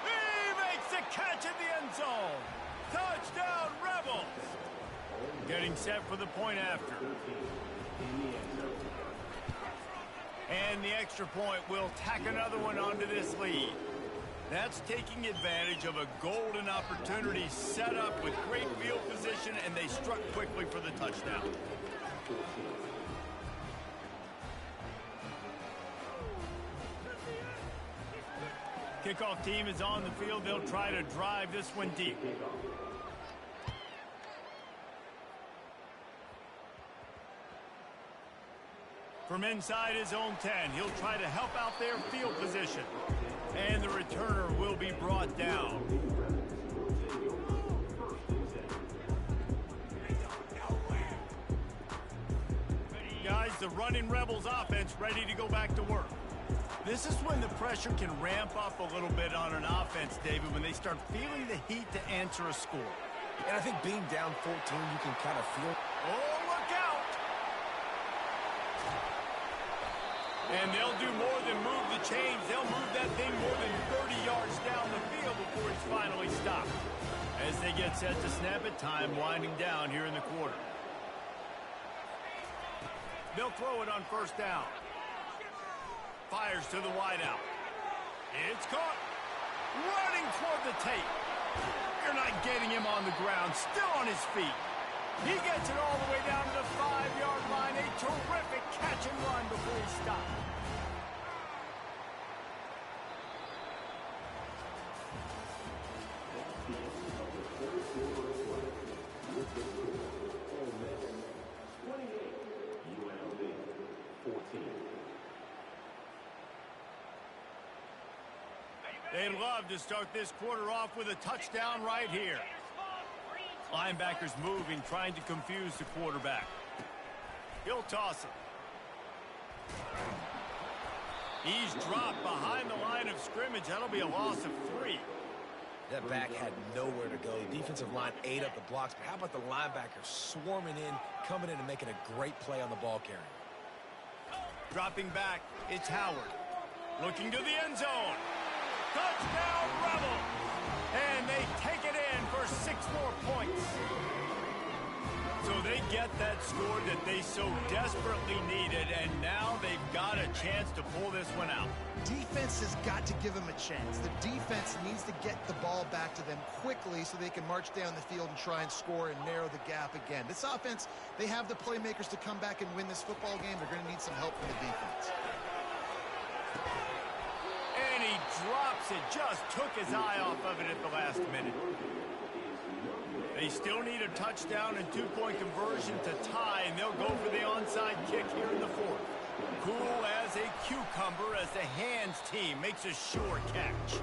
He makes the catch in the end zone. Touchdown, Rebels. Getting set for the point after. And the extra point will tack another one onto this lead. That's taking advantage of a golden opportunity set up with great field position, and they struck quickly for the touchdown. Kickoff team is on the field. They'll try to drive this one deep. From inside his own 10, he'll try to help out their field position. And the returner will be brought down. Guys, the running Rebels offense ready to go back to work. This is when the pressure can ramp up a little bit on an offense, David, when they start feeling the heat to answer a score. And I think being down 14, you can kind of feel... Oh, look out! And they'll do more than move the chains. They'll move that thing more than 30 yards down the field before he's finally stopped. As they get set to snap it, time winding down here in the quarter. They'll throw it on 1st down. Fires to the wideout. It's caught. Running toward the tape. You're not getting him on the ground. Still on his feet. He gets it all the way down to the 5-yard line. A terrific catch and run before he stopped. They'd love to start this quarter off with a touchdown right here. Linebackers moving, trying to confuse the quarterback. He'll toss it. He's dropped behind the line of scrimmage. That'll be a loss of 3. That back had nowhere to go. The defensive line ate up the blocks. But how about the linebackers swarming in, coming in and making a great play on the ball carrier? Dropping back, it's Howard. Looking to the end zone. Touchdown, Rebels! And they take it in for 6 more points. So they They get that score that they so desperately needed, and now they've got a chance to pull this one out. Defense has got to give them a chance. The defense needs to get the ball back to them quickly so they can march down the field and try and score and narrow the gap again. This offense, they have the playmakers to come back and win this football game. They're going to need some help from the defense. And he drops it, just took his eye off of it at the last minute. They still need a touchdown and two-point conversion to tie, and they'll go for the onside kick here in the fourth. Cool as a cucumber as the hands team makes a sure catch.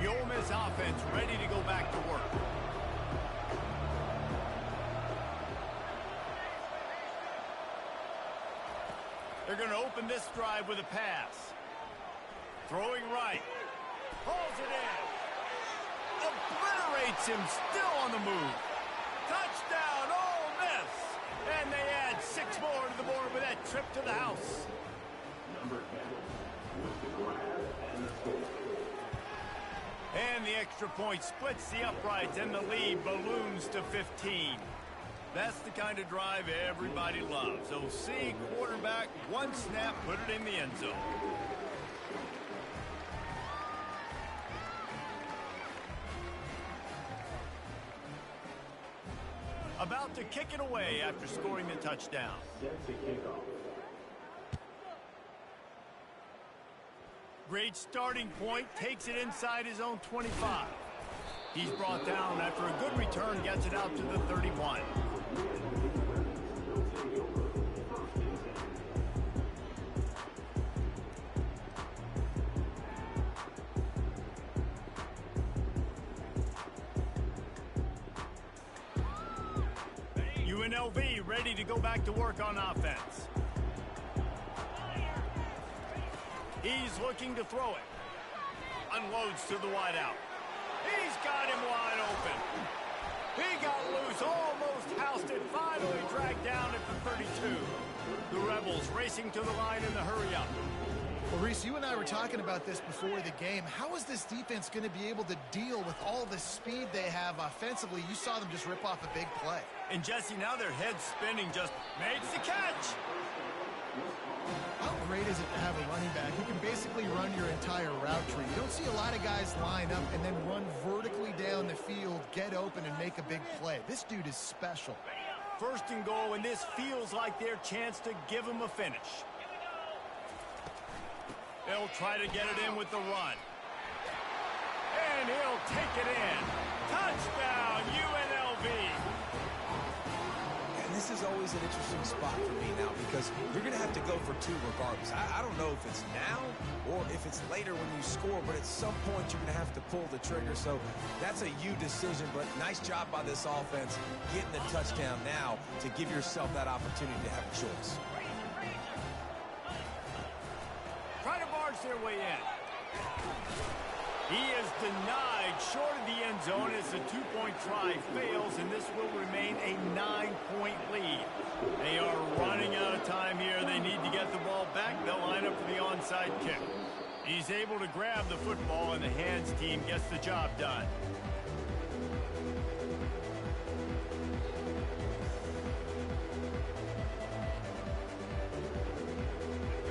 The Ole Miss offense ready to go back to work. They're going to open this drive with a pass. Throwing right. Pulls it in. Obliterates him, still on the move. Touchdown, Ole Miss. And they add 6 more to the board with that trip to the house. Number 10 with the grab and the score. And the extra point splits the uprights, and the lead balloons to 15. That's the kind of drive everybody loves. OC quarterback, one snap, put it in the end zone. About to kick it away after scoring the touchdown. Set to kickoff. Great starting point, takes it inside his own 25. He's brought down after a good return, gets it out to the 31. UNLV ready to go back to work on offense. He's looking to throw it. Unloads to the wideout. He's got him wide open. He got loose, almost housed it, finally dragged down at the 32. The Rebels racing to the line in the hurry-up. Well, Reese, you and I were talking about this before the game. How is this defense going to be able to deal with all the speed they have offensively? You saw them just rip off a big play. And Jesse, now their head's spinning, just makes the catch. How great is it to have a running back who can basically run your entire route tree? You don't see a lot of guys line up and then run vertically down the field, get open, and make a big play. This dude is special. First and goal, and this feels like their chance to give him a finish. They'll try to get it in with the run. And he'll take it in. Touchdown, UNLV. And this is always an interesting spot for me now because you're going to have to go for 2 regardless. I don't know if it's now or if it's later when you score, but at some point you're going to have to pull the trigger. So that's a you decision, but nice job by this offense getting the touchdown now to give yourself that opportunity to have a choice. Try to barge their way in. He is denied short of the end zone as the 2-point try fails, and this will remain a 9-point lead. They are running out of time here. They need to get the ball back. They'll line up for the onside kick. He's able to grab the football, and the hands team gets the job done.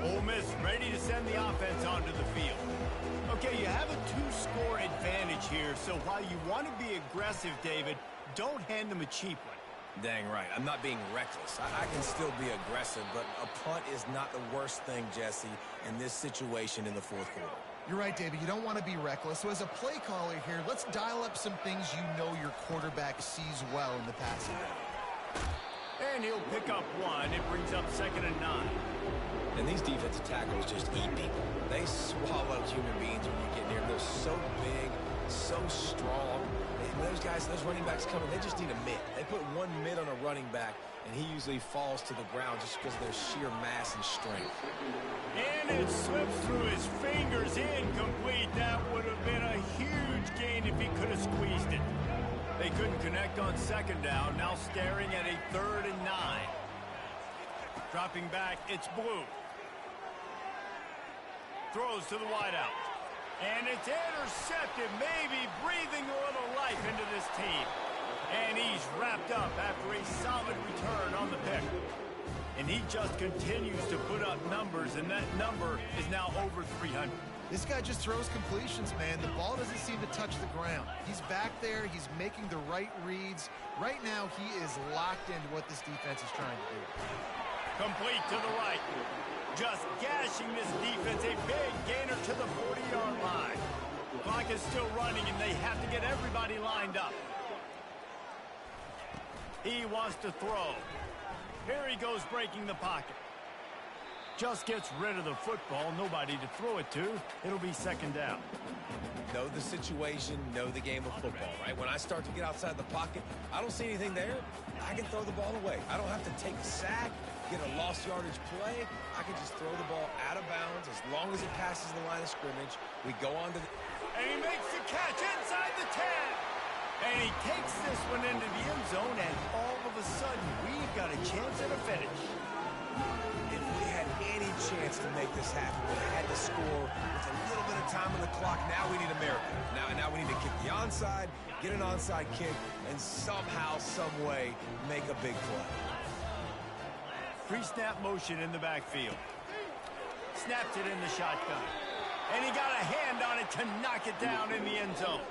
Ole Miss ready to send the offense onto the field. Okay, you have a 2-score advantage here, so while you want to be aggressive, David, don't hand them a cheap one. Dang right. I'm not being reckless. I can still be aggressive, but a punt is not the worst thing, Jesse, in this situation in the fourth quarter. You're right, David. You don't want to be reckless. So as a play caller here, let's dial up some things you know your quarterback sees well in the passing game. And he'll pick up 1. It brings up 2nd and 9. And these defensive tackles just eat people. They swallow human beings when you get near them. They're so big, so strong. And those guys, those running backs coming, they just need a mid. They put 1 mid on a running back, and he usually falls to the ground just because of their sheer mass and strength. And it slips through his fingers, incomplete. That would have been a huge gain if he could have squeezed it. They couldn't connect on 2nd down, now staring at a 3rd and 9. Dropping back, it's Blue. Throws to the wideout. And it's intercepted, maybe breathing a little life into this team. And he's wrapped up after a solid return on the pick. And he just continues to put up numbers, and that number is now over 300. This guy just throws completions, man. The ball doesn't seem to touch the ground. He's back there. He's making the right reads. Right now, he is locked into what this defense is trying to do. Complete to the right. Just gashing this defense. A big gainer to the 40-yard line. Clock is still running, and they have to get everybody lined up. He wants to throw. Here he goes, breaking the pocket. Just gets rid of the football. Nobody to throw it to. It'll be second down. Know the situation, know the game of football, right? When I start to get outside the pocket, I don't see anything there. I can throw the ball away. I don't have to take a sack, get a lost yardage play. I can just throw the ball out of bounds as long as it passes the line of scrimmage. We go on to the... And he makes the catch inside the 10. And he takes this one into the end zone, and all of a sudden, we've got a chance at a finish. If we had any chance to make this happen, we had to score with a little bit of time on the clock. Now we need a miracle. Now we need to kick the onside, get an onside kick, and somehow, some way, make a big play. Pre-snap motion in the backfield. Snapped it in the shotgun. And he got a hand on it to knock it down in the end zone.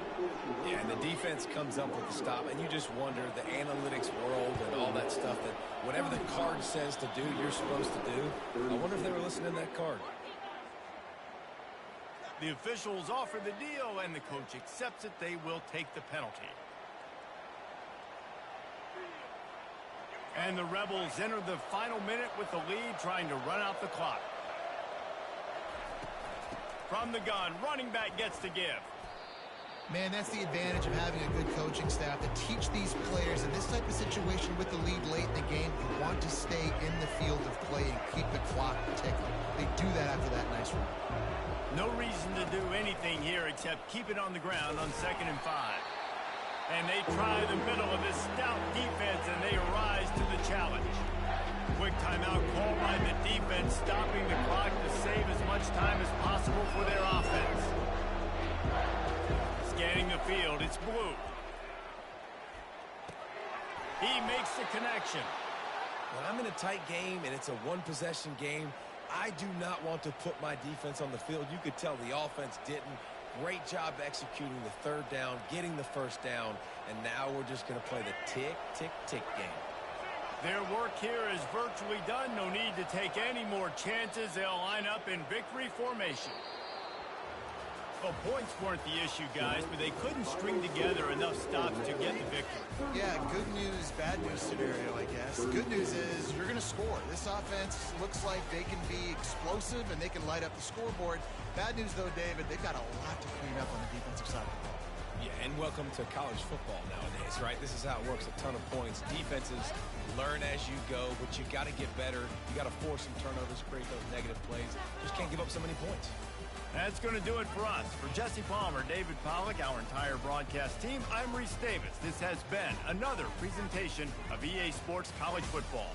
Yeah, and the defense comes up with the stop, and you just wonder, the analytics world and all that stuff, that whatever the card says to do, you're supposed to do. I wonder if they were listening to that card. The officials offer the deal, and the coach accepts it. They will take the penalty. And the Rebels enter the final minute with the lead, trying to run out the clock. From the gun, running back gets to give. Man, that's the advantage of having a good coaching staff to teach these players in this type of situation with the lead late in the game. You want to stay in the field of play and keep the clock ticking. They do that after that nice run. No reason to do anything here except keep it on the ground on 2nd and 5. And they try the middle of this stout defense, and they rise to the challenge. Quick timeout called by the defense, stopping the clock to save as much time as possible for their offense. Scanning the field, it's blue. He makes the connection. When I'm in a tight game and it's a one-possession game, I do not want to put my defense on the field. You could tell the offense didn't. Great job executing the third down, getting the first down, and now we're just going to play the tick, tick, tick game. Their work here is virtually done. No need to take any more chances. They'll line up in victory formation. Well, points weren't the issue, guys, but they couldn't string together enough stops to get the victory. Yeah, good news, bad news scenario, I guess. Good news is you're going to score. This offense looks like they can be explosive and they can light up the scoreboard. Bad news, though, David, they've got a lot to clean up on the defensive side of the ball. Yeah, and welcome to college football nowadays, right? This is how it works, a ton of points. Defenses learn as you go, but you got to get better. You got to force some turnovers, create those negative plays. Just can't give up so many points. That's going to do it for us. For Jesse Palmer, David Pollack, our entire broadcast team, I'm Reese Davis. This has been another presentation of EA Sports College Football.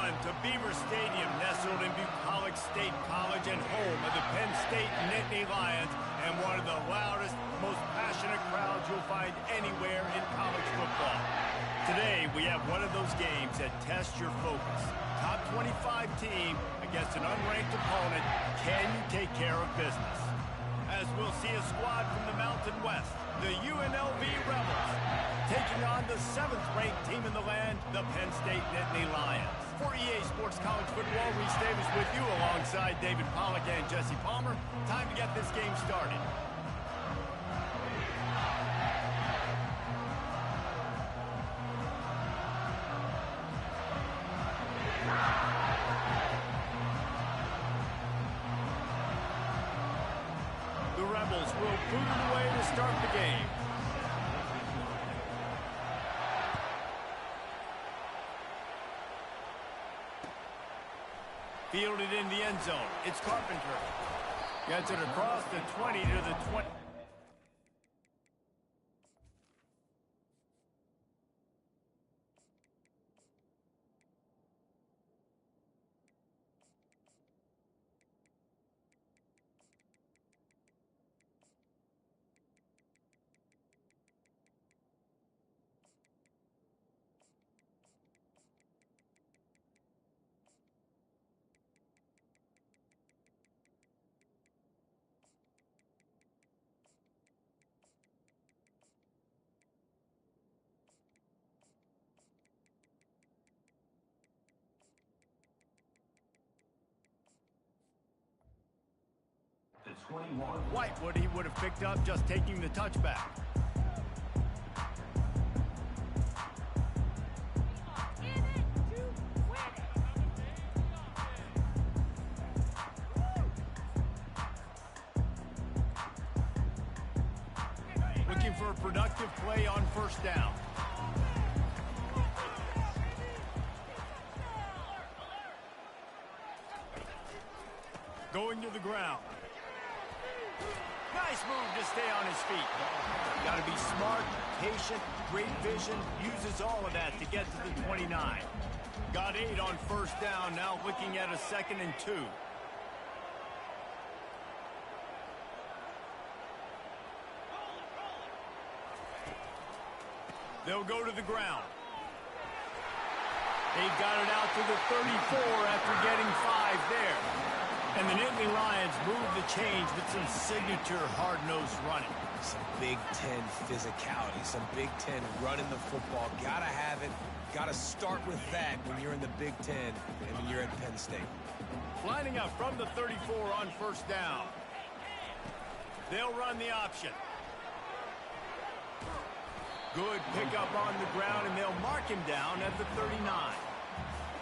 on to Beaver Stadium, nestled in Bucolic State College and home of the Penn State Nittany Lions, and one of the loudest, most passionate crowds you'll find anywhere in college football. Today, we have one of those games that tests your focus. Top 25 team against an unranked opponent. Can you take care of business? As we'll see a squad from the Mountain West, the UNLV Rebels, taking on the 7th-ranked team in the land, the Penn State Nittany Lions. For EA Sports College Football, Reese Davis with you alongside David Pollack and Jesse Palmer. Time to get this game started. The Rebels will boot it away to start the game. Fielded in the end zone. It's Carpenter. Gets it across the 20 to the 20. The 21. Whitewood he would have picked up just taking the touchback. Looking for a productive play on first down. Going to the ground. Nice move to stay on his feet. Got to be smart, patient, great vision, uses all of that to get to the 29. Got 8 on first down, now looking at a 2nd and 2. They'll go to the ground. They've got it out to the 34 after getting 5 there. And the Nittany Lions move the change with some signature hard-nosed running. Some Big Ten physicality, some Big Ten running the football. Gotta have it. Gotta start with that when you're in the Big Ten and when you're at Penn State. Lining up from the 34 on first down. They'll run the option. Good pickup on the ground, and they'll mark him down at the 39.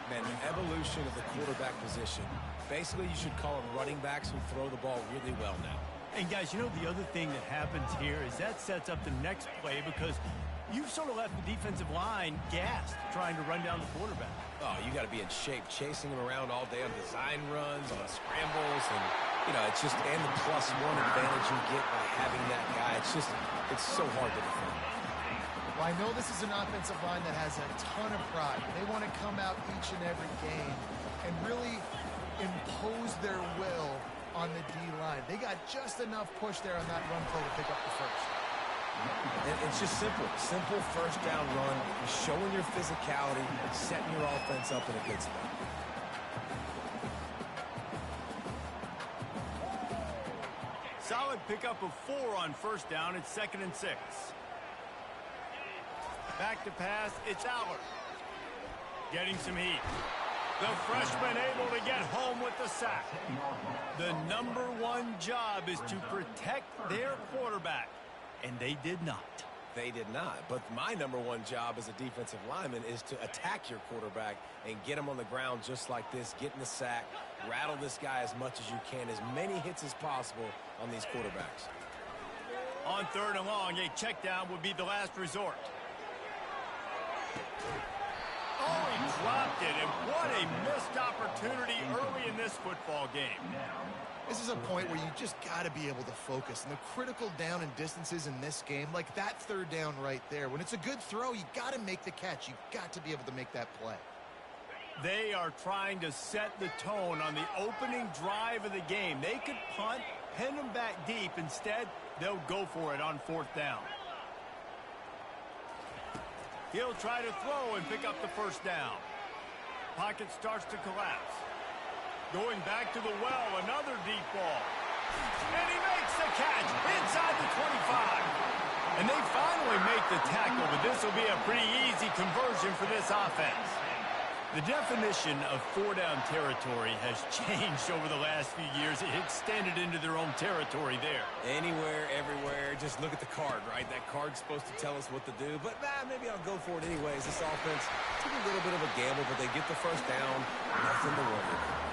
Man, the evolution of the quarterback position. Basically, you should call them running backs who throw the ball really well now. And guys, you know the other thing that happens here is that sets up the next play because you've sort of left the defensive line gassed trying to run down the quarterback. Oh, you got to be in shape, chasing him around all day on design runs, on scrambles, and, you know, it's just, and the +1 advantage you get by having that guy. It's just, it's so hard to defend. Well, I know this is an offensive line that has a ton of pride. They want to come out each and every game and really impose their will on the D-line. They got just enough push there on that run play to pick up the first. And it's just simple. Simple first down run, showing your physicality, setting your offense up in a good spot. Solid pickup of 4 on first down. It's 2nd and 6. Back to pass. It's Allard. Getting some heat. The freshman able to get home with the sack. The #1 job is to protect their quarterback, and they did not. They did not. But my #1 job as a defensive lineman is to attack your quarterback and get him on the ground just like this, get in the sack, rattle this guy as much as you can, as many hits as possible on these quarterbacks. On 3rd and long, a check down would be the last resort. Oh, he dropped it, and what a missed opportunity early in this football game. This is a point where you just got to be able to focus. And the critical down and distances in this game, like that 3rd down right there, when it's a good throw, you got to make the catch. You've got to be able to make that play. They are trying to set the tone on the opening drive of the game. They could punt, pin them back deep. Instead, they'll go for it on 4th down. He'll try to throw and pick up the 1st down. Pocket starts to collapse. Going back to the well, another deep ball. And he makes the catch inside the 25. And they finally make the tackle, but this will be a pretty easy conversion for this offense. The definition of 4-down territory has changed over the last few years. It extended into their own territory there. Anywhere, everywhere. Just look at the card, right? That card's supposed to tell us what to do, but maybe I'll go for it anyways. This offense took a little bit of a gamble, but they get the 1st down. Nothing to worry about.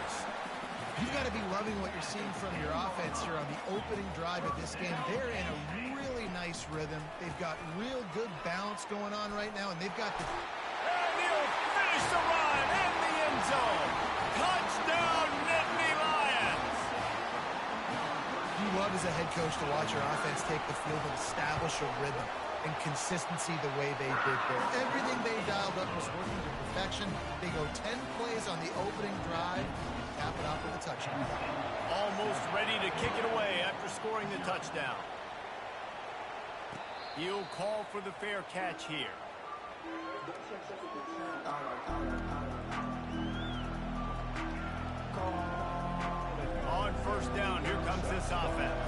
You've got to be loving what you're seeing from your offense here on the opening drive of this game. They're in a really nice rhythm. They've got real good balance going on right now, and they've got the... And he'll finish the run in the end zone. Touchdown, Natty Lions. You love as a head coach to watch your offense take the field and establish a rhythm and consistency the way they did there. Everything they dialed up was working to perfection. They go 10 plays on the opening drive. Cap it off with a touchdown. Almost ready to kick it away after scoring the touchdown. He'll call for the fair catch here. On 1st down, here comes this offense.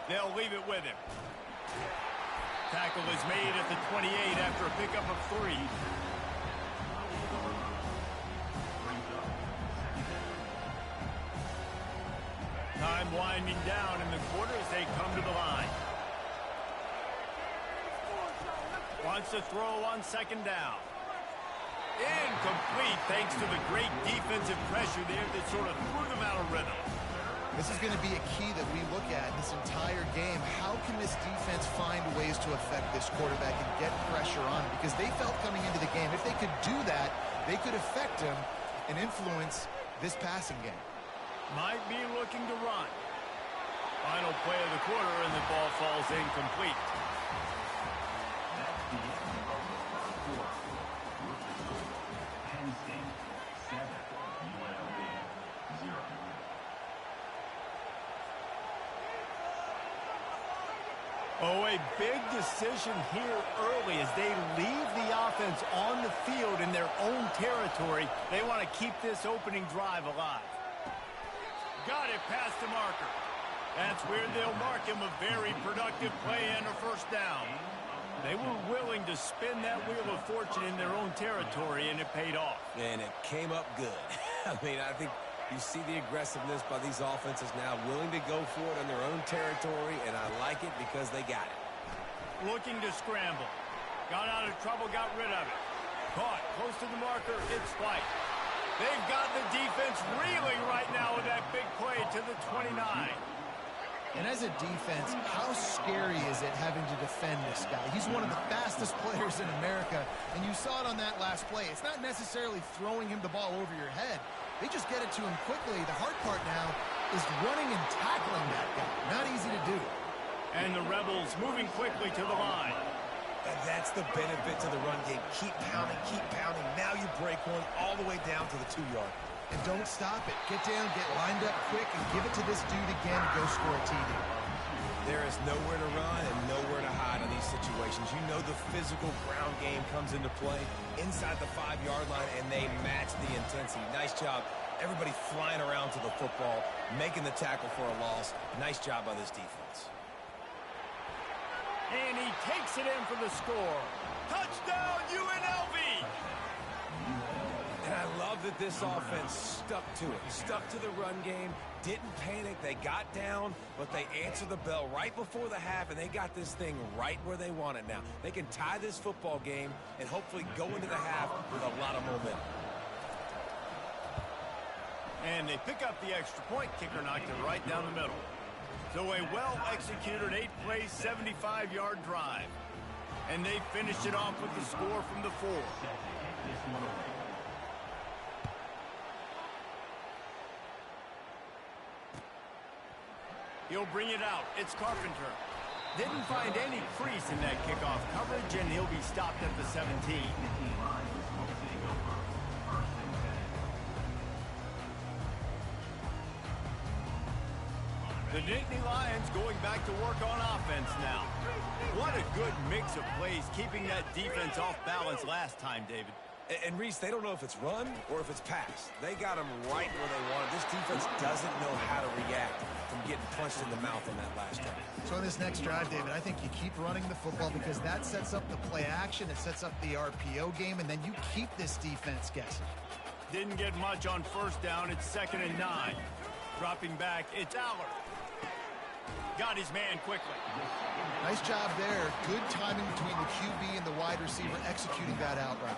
They'll leave it with him. Tackle is made at the 28 after a pickup of 3. Time winding down in the quarter as they come to the line. Wants to throw on 2nd down. Incomplete thanks to the great defensive pressure there that sort of threw them out of rhythm. This is going to be a key that we look at this entire game. How can this defense find ways to affect this quarterback and get pressure on him? Because they felt coming into the game, if they could do that, they could affect him and influence this passing game. Might be looking to run. Final play of the quarter, and the ball falls incomplete. That's the end of the first quarter. Penn State 7, UNLV 0. Oh, a big decision here early as they leave the offense on the field in their own territory. They want to keep this opening drive alive. Got it past the marker. That's where they'll mark him a very productive play and a 1st down. They were willing to spin that wheel of fortune in their own territory, and it paid off. And it came up good. I mean, I think you see the aggressiveness by these offenses now, willing to go for it in their own territory, and I like it because they got it. Looking to scramble. Got out of trouble, got rid of it. Caught, close to the marker, it's White. They've got the defense reeling right now with that big play to the 29. And as a defense, how scary is it having to defend this guy? He's one of the fastest players in America, and you saw it on that last play. It's not necessarily throwing him the ball over your head. They just get it to him quickly. The hard part now is running and tackling that guy. Not easy to do. And the Rebels moving quickly to the line. And that's the benefit to the run game. Keep pounding, keep pounding. Now you break one all the way down to the 2-yard. And don't stop it. Get down, get lined up quick, and give it to this dude again and go score a TD. There is nowhere to run and nowhere to hide in these situations. You know the physical ground game comes into play inside the 5-yard line, and they match the intensity. Nice job. Everybody flying around to the football, making the tackle for a loss. Nice job by this defense. And he takes it in for the score. Touchdown, UNLV! And I love that this offense stuck to it. Stuck to the run game, didn't panic. They got down, but they answered the bell right before the half, and they got this thing right where they want it now. They can tie this football game and hopefully go into the half with a lot of momentum. And they pick up the extra point. Kicker knocked it right down the middle. So a well-executed 8-play, 75-yard drive. And they finished it off with the score from the 4. He'll bring it out. It's Carpenter. Didn't find any crease in that kickoff coverage, and he'll be stopped at the 17. The Nittany Lions going back to work on offense now. What a good mix of plays, keeping that defense off balance last time, David. And Reese, they don't know if it's run or if it's pass. They got them right where they want it. This defense doesn't know how to react from getting punched in the mouth on that last drive. So in this next drive, David, I think you keep running the football because that sets up the play action, it sets up the RPO game, and then you keep this defense guessing. Didn't get much on first down. It's 2nd and 9. Dropping back, it's Aller. Got his man quickly. Nice job there. Good timing between the QB and the wide receiver executing that out route.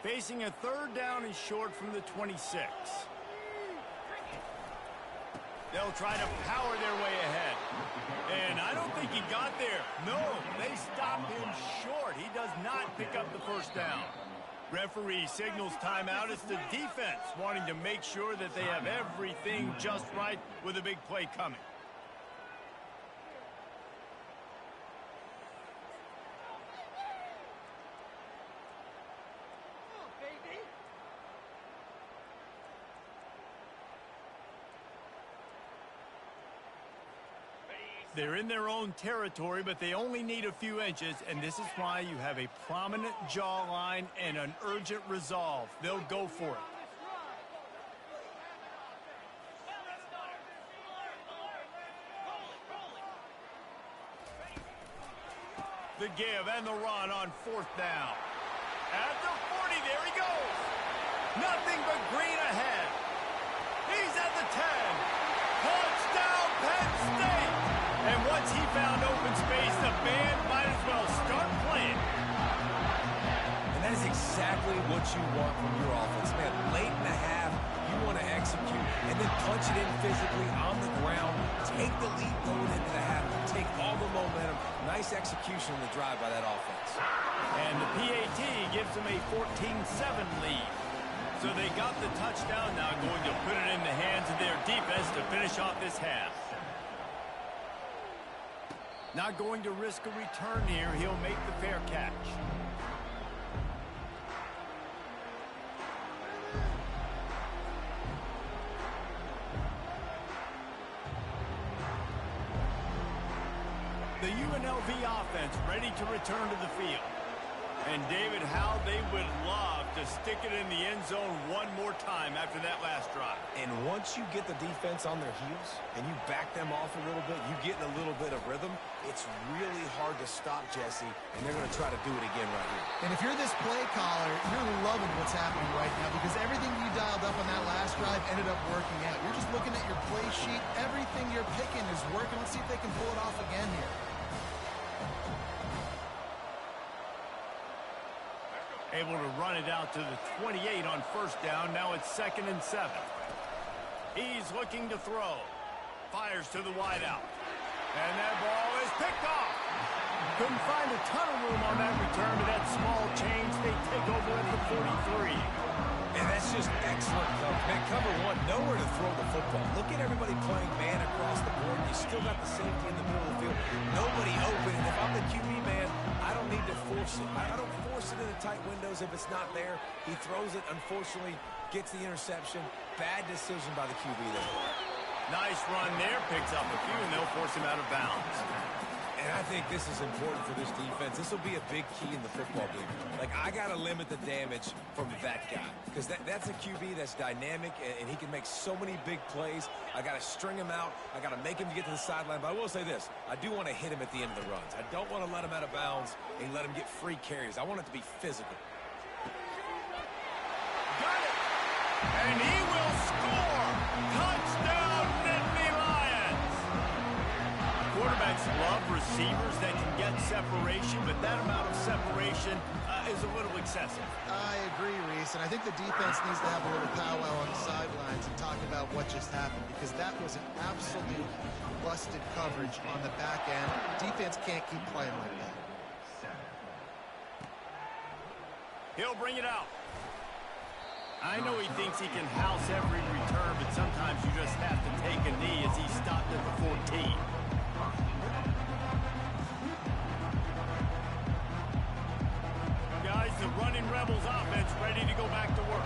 Facing a 3rd down and short from the 26. They'll try to power their way ahead. And I don't think he got there. No, they stopped him short. He does not pick up the first down. Referee signals timeout. It's the defense wanting to make sure that they have everything just right with a big play coming. They're in their own territory, but they only need a few inches, and this is why you have a prominent jawline and an urgent resolve. They'll go for it. The give and the run on 4th down. At the 40, there he goes. Nothing but green ahead. He's at the 10. Touchdown, Penn State. And once he found open space, the band might as well start playing. And that is exactly what you want from your offense, man. Late in the half, you want to execute and then punch it in physically on the ground. Take the lead going into the half. Take all the momentum. Nice execution on the drive by that offense. And the PAT gives them a 14-7 lead. So they got the touchdown, now going to put it in the hands of their defense to finish off this half. Not going to risk a return here. He'll make the fair catch. The UNLV offense ready to return to the field. And David, how they would love to stick it in the end zone one more time after that last drive. And once you get the defense on their heels and you back them off a little bit, you get in a little bit of rhythm, it's really hard to stop, Jesse, and they're going to try to do it again right here. And if you're this play caller, you're loving what's happening right now because everything you dialed up on that last drive ended up working out. You're just looking at your play sheet. Everything you're picking is working. Let's see if they can pull it off again here. Able to run it out to the 28 on first down. Now it's 2nd and 7. He's looking to throw. Fires to the wideout. And that ball is picked off. Couldn't find a ton of room on that return to that small change. They take over at the 43. And that's just excellent coverage. Man, cover one, nowhere to throw the football. Look at everybody playing man across the board. You still got the safety in the middle of the field. Nobody open. And if I'm the QB man, I don't need to force it. I don't force it into tight windows if it's not there. He throws it, unfortunately, gets the interception. Bad decision by the QB there. Nice run there. Picks up a few, and they'll force him out of bounds. And I think this is important for this defense. This will be a big key in the football game. Like, I got to limit the damage from that guy because that's a QB that's dynamic, and he can make so many big plays. I got to string him out. I got to make him get to the sideline. But I will say this. I do want to hit him at the end of the runs. I don't want to let him out of bounds and let him get free carries. I want it to be physical. Got it. And he will score. Touchdown, Nittany Lions. Quarterbacks love receivers that can get separation, but that amount of separation is a little excessive. I agree, Reese, and I think the defense needs to have a little powwow on the sidelines and talk about what just happened because that was an absolute busted coverage on the back end. Defense can't keep playing like that. He'll bring it out. I know he thinks he can house every return, but sometimes you just have to take a knee as he stopped at the 14. Guys, the running Rebels offense ready to go back to work.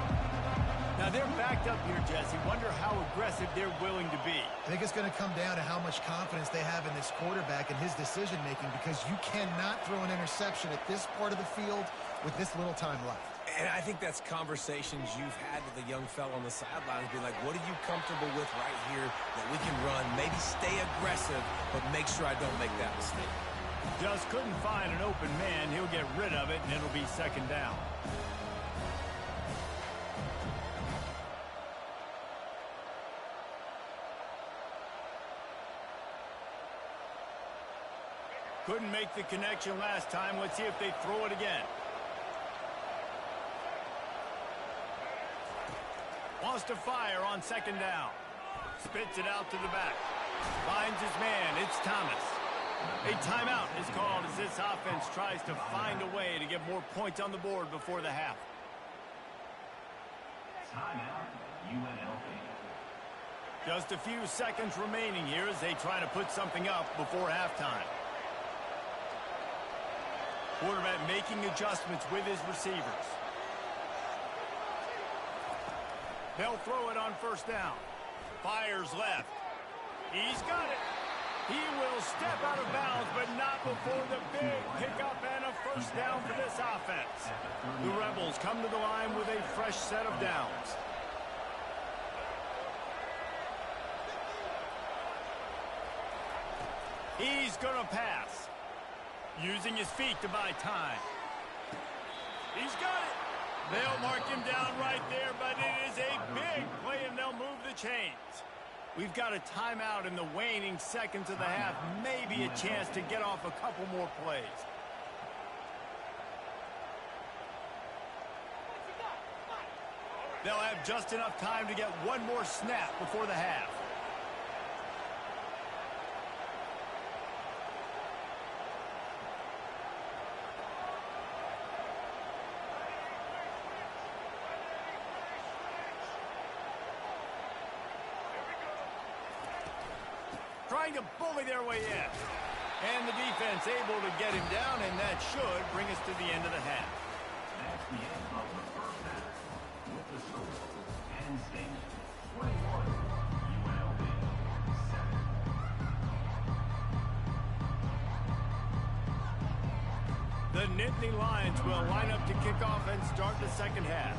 Now they're backed up here, Jesse. Wonder how aggressive they're willing to be. I think it's going to come down to how much confidence they have in this quarterback and his decision-making, because you cannot throw an interception at this part of the field with this little time left. And I think that's conversations you've had with a young fellow on the sidelines, be like, what are you comfortable with right here that we can run? Maybe stay aggressive, but make sure I don't make that mistake. Just couldn't find an open man. He'll get rid of it, and it'll be second down. Couldn't make the connection last time. Let's see if they throw it again. Wants to fire on second down. Spits it out to the back. Finds his man. It's Thomas. A timeout is called as this offense tries to find a way to get more points on the board before the half. Timeout, UNLV. Just a few seconds remaining here as they try to put something up before halftime. Quarterback making adjustments with his receivers. They'll throw it on first down. Fires left. He's got it. He will step out of bounds, but not before the big pickup and a first down for this offense. The Rebels come to the line with a fresh set of downs. He's going to pass. Using his feet to buy time. He's got it. They'll mark him down right there, but it is a big play, and they'll move the chains. We've got a timeout in the waning seconds of the half. Maybe a chance to get off a couple more plays. They'll have just enough time to get one more snap before the half. Trying to bully their way in. And the defense able to get him down, and that should bring us to the end of the half. That's the end of the first half. With the score, Penn State 21, UNLV 7. The Nittany Lions will line up to kick off and start the second half.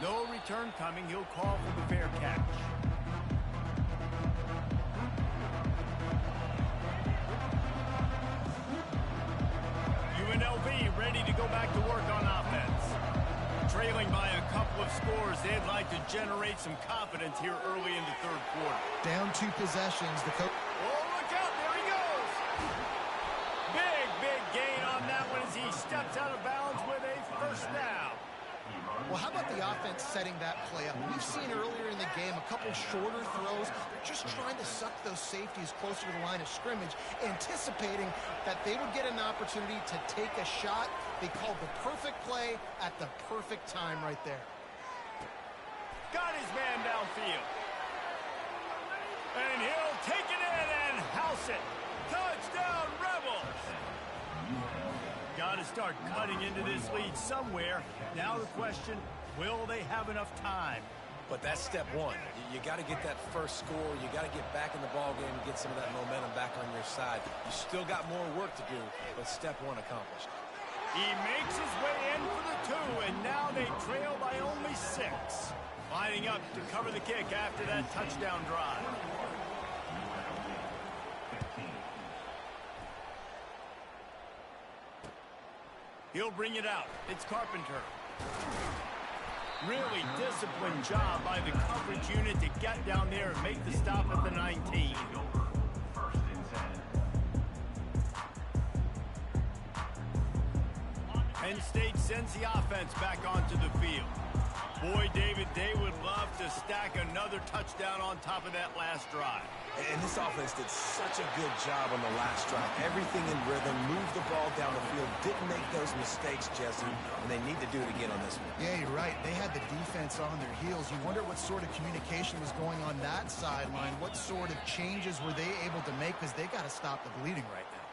No return coming. He'll call for the fair catch. UNLV ready to go back to work on offense. Trailing by a couple of scores, they'd like to generate some confidence here early in the third quarter. Down 2 possessions. The coach. Oh, look out. There he goes. Big gain on that one as he steps out of bounds with a first down. Well, how about the offense setting that play up? We've seen earlier in the game a couple shorter throws. They're just trying to suck those safeties closer to the line of scrimmage, anticipating that they would get an opportunity to take a shot. They called the perfect play at the perfect time right there. Got his man downfield. And he'll take it in and house it. Touchdown, Rebels! Got to start cutting into this lead somewhere. Now the question, will they have enough time? But that's step one. You got to get that first score. You got to get back in the ball game and get some of that momentum back on your side. You still got more work to do, but step one accomplished. He makes his way in for the 2, and now they trail by only 6. Lining up to cover the kick after that touchdown drive. He'll bring it out. It's Carpenter. Really disciplined job by the coverage unit to get down there and make the stop at the 19. First and 10. Penn State sends the offense back onto the field. Boy, David, they would love to stack another touchdown on top of that last drive. And this offense did such a good job on the last drive. Everything in rhythm, moved the ball down the field, didn't make those mistakes, Jesse, and they need to do it again on this one. Yeah, you're right. They had the defense on their heels. You wonder what sort of communication was going on that sideline. What sort of changes were they able to make, because they got to stop the bleeding right now.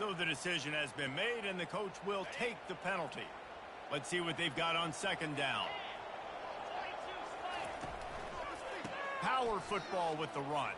So the decision has been made, and the coach will take the penalty. Let's see what they've got on second down. Power football with the run.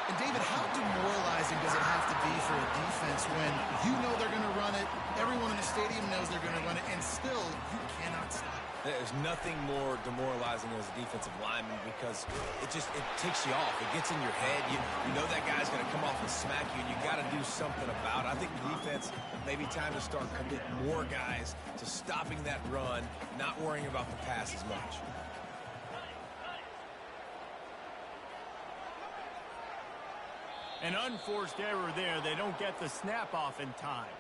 And David, how demoralizing does it have to be for a defense when you know they're going to run it, everyone in the stadium knows they're going to run it, and still you cannot stop it? There's nothing more demoralizing as a defensive lineman, because it ticks you off. It gets in your head. You know that guy's going to come off and smack you, and you got to do something about it. I think the defense, maybe time to start committing more guys to stopping that run, not worrying about the pass as much. An unforced error there. They don't get the snap off in time.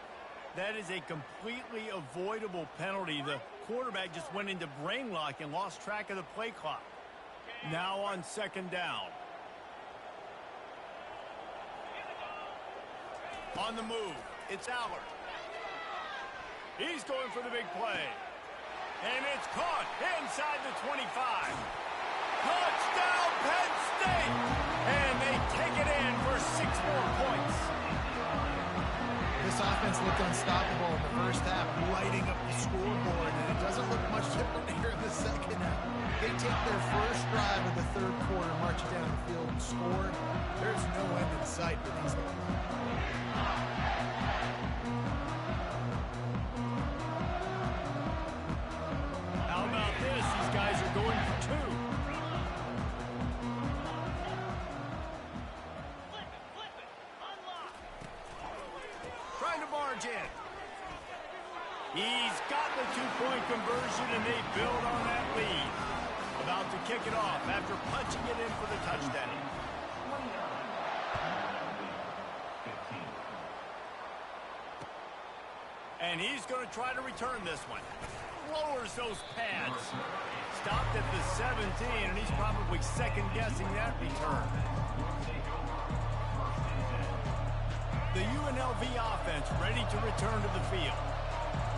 That is a completely avoidable penalty. The quarterback just went into brain lock and lost track of the play clock. Now on second down. On the move, it's Allard. He's going for the big play. And it's caught inside the 25. Touchdown, Penn State! And they take it in for 6 more points. This offense looked unstoppable in the first half, lighting up the scoreboard, and it doesn't look much different here in the second half. They take their first drive of the third quarter, march down the field, and score. There's no end in sight for these guys. How about this? These guys are going for 2. Trying to barge in. He's got the 2-point conversion, and they build on that lead. About to kick it off after punching it in for the touchdown. And he's going to try to return this one. Lowers those pads. Stopped at the 17, and he's probably second-guessing that return. The UNLV offense ready to return to the field.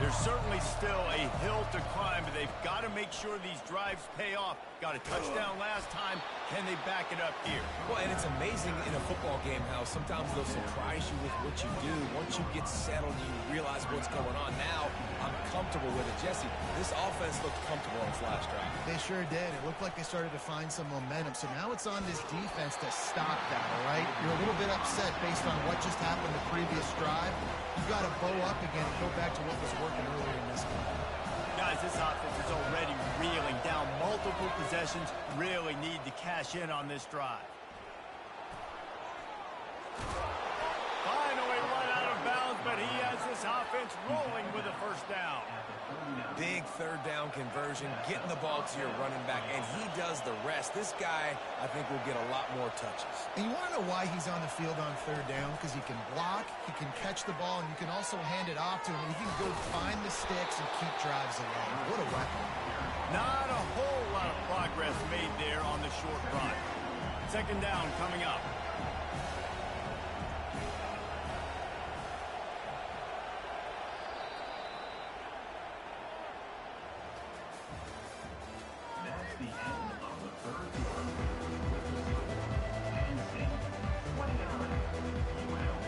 There's certainly still a hill to climb, but they've got to make sure these drives pay off. Got a touchdown last time. Can they back it up here? Well, and it's amazing in a football game how sometimes they'll surprise you with what you do. Once you get settled, you realize what's going on. Now, I'm comfortable with it. Jesse, this offense looked comfortable on its last drive. They sure did. It looked like they started to find some momentum. So now it's on this defense to stop that, all right? You're a little bit upset based on what just happened the previous drive. You've got to bow up again and go back to what was working earlier in this game. Guys, this offense is already reeling down multiple possessions. Really need to cash in on this drive. Finally run out of bounds, but he has this offense rolling with a first down. Big third down conversion, getting the ball to your running back, and he does the rest. This guy, I think, will get a lot more touches. And you want to know why he's on the field on third down? Because he can block, he can catch the ball, and you can also hand it off to him. He can go find the sticks and keep drives alive. What a weapon. Not a whole lot of progress made there on the short run. Second down coming up. That's the end of the third quarter. With the score, Penn State 29, UNLV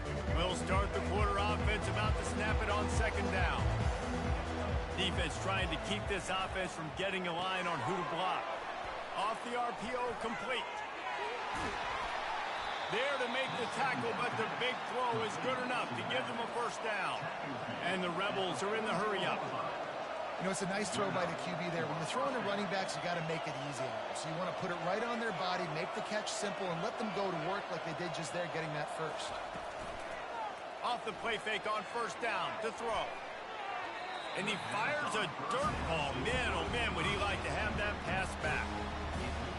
15. We'll start the quarter offense, about to snap it on second down. Defense trying to keep this offense from getting a line on who to block. Off the RPO, complete. There to make the tackle, but the big throw is good enough to give them a first down. And the Rebels are in the hurry-up. You know, it's a nice throw by the QB there. When you're throwing to running backs, you got to make it easy on them. So you want to put it right on their body, make the catch simple, and let them go to work like they did just there, getting that first. Off the play fake on first down to throw. And he fires a dirt ball. Man, oh man, would he like to have that pass back.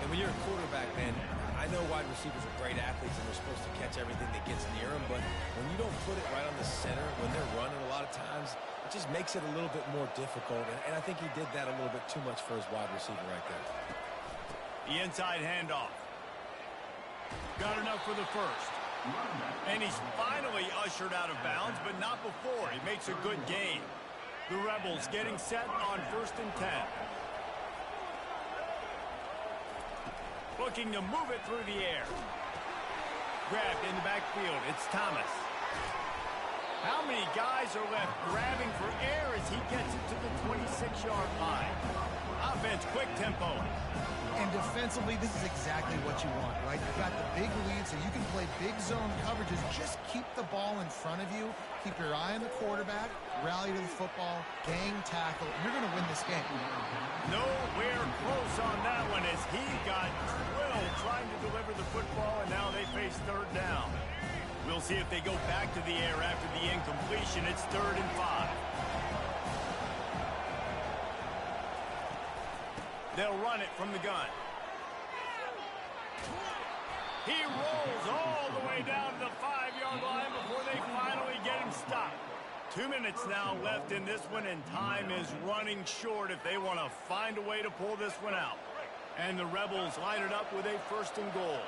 And when you're a quarterback, man, I know wide receivers are great athletes and they're supposed to catch everything that gets near them, but when put it right on the center when they're running a lot of times, it just makes it a little bit more difficult. And I think he did that a little bit too much for his wide receiver right there. The inside handoff. Got enough for the first. And he's finally ushered out of bounds, but not before. He makes a good gain. The Rebels getting set on 1st and 10. Looking to move it through the air. Grabbed in the backfield. It's Thomas. How many guys are left grabbing for air as he gets it to the 26-yard line? Offense, quick tempo. And defensively, this is exactly what you want, right? You've got the big lead, so you can play big zone coverages. Just keep the ball in front of you. Keep your eye on the quarterback. Rally to the football. Gang tackle. You're going to win this game. Nowhere close on that one as he got drilled trying to deliver the football, and now they face 3rd down. We'll see if they go back to the air after the incompletion. It's 3rd and 5. They'll run it from the gun. He rolls all the way down to the 5-yard line before they finally get him stopped. 2 minutes now left in this one, and time is running short if they want to find a way to pull this one out. And the Rebels line it up with a 1st and goal.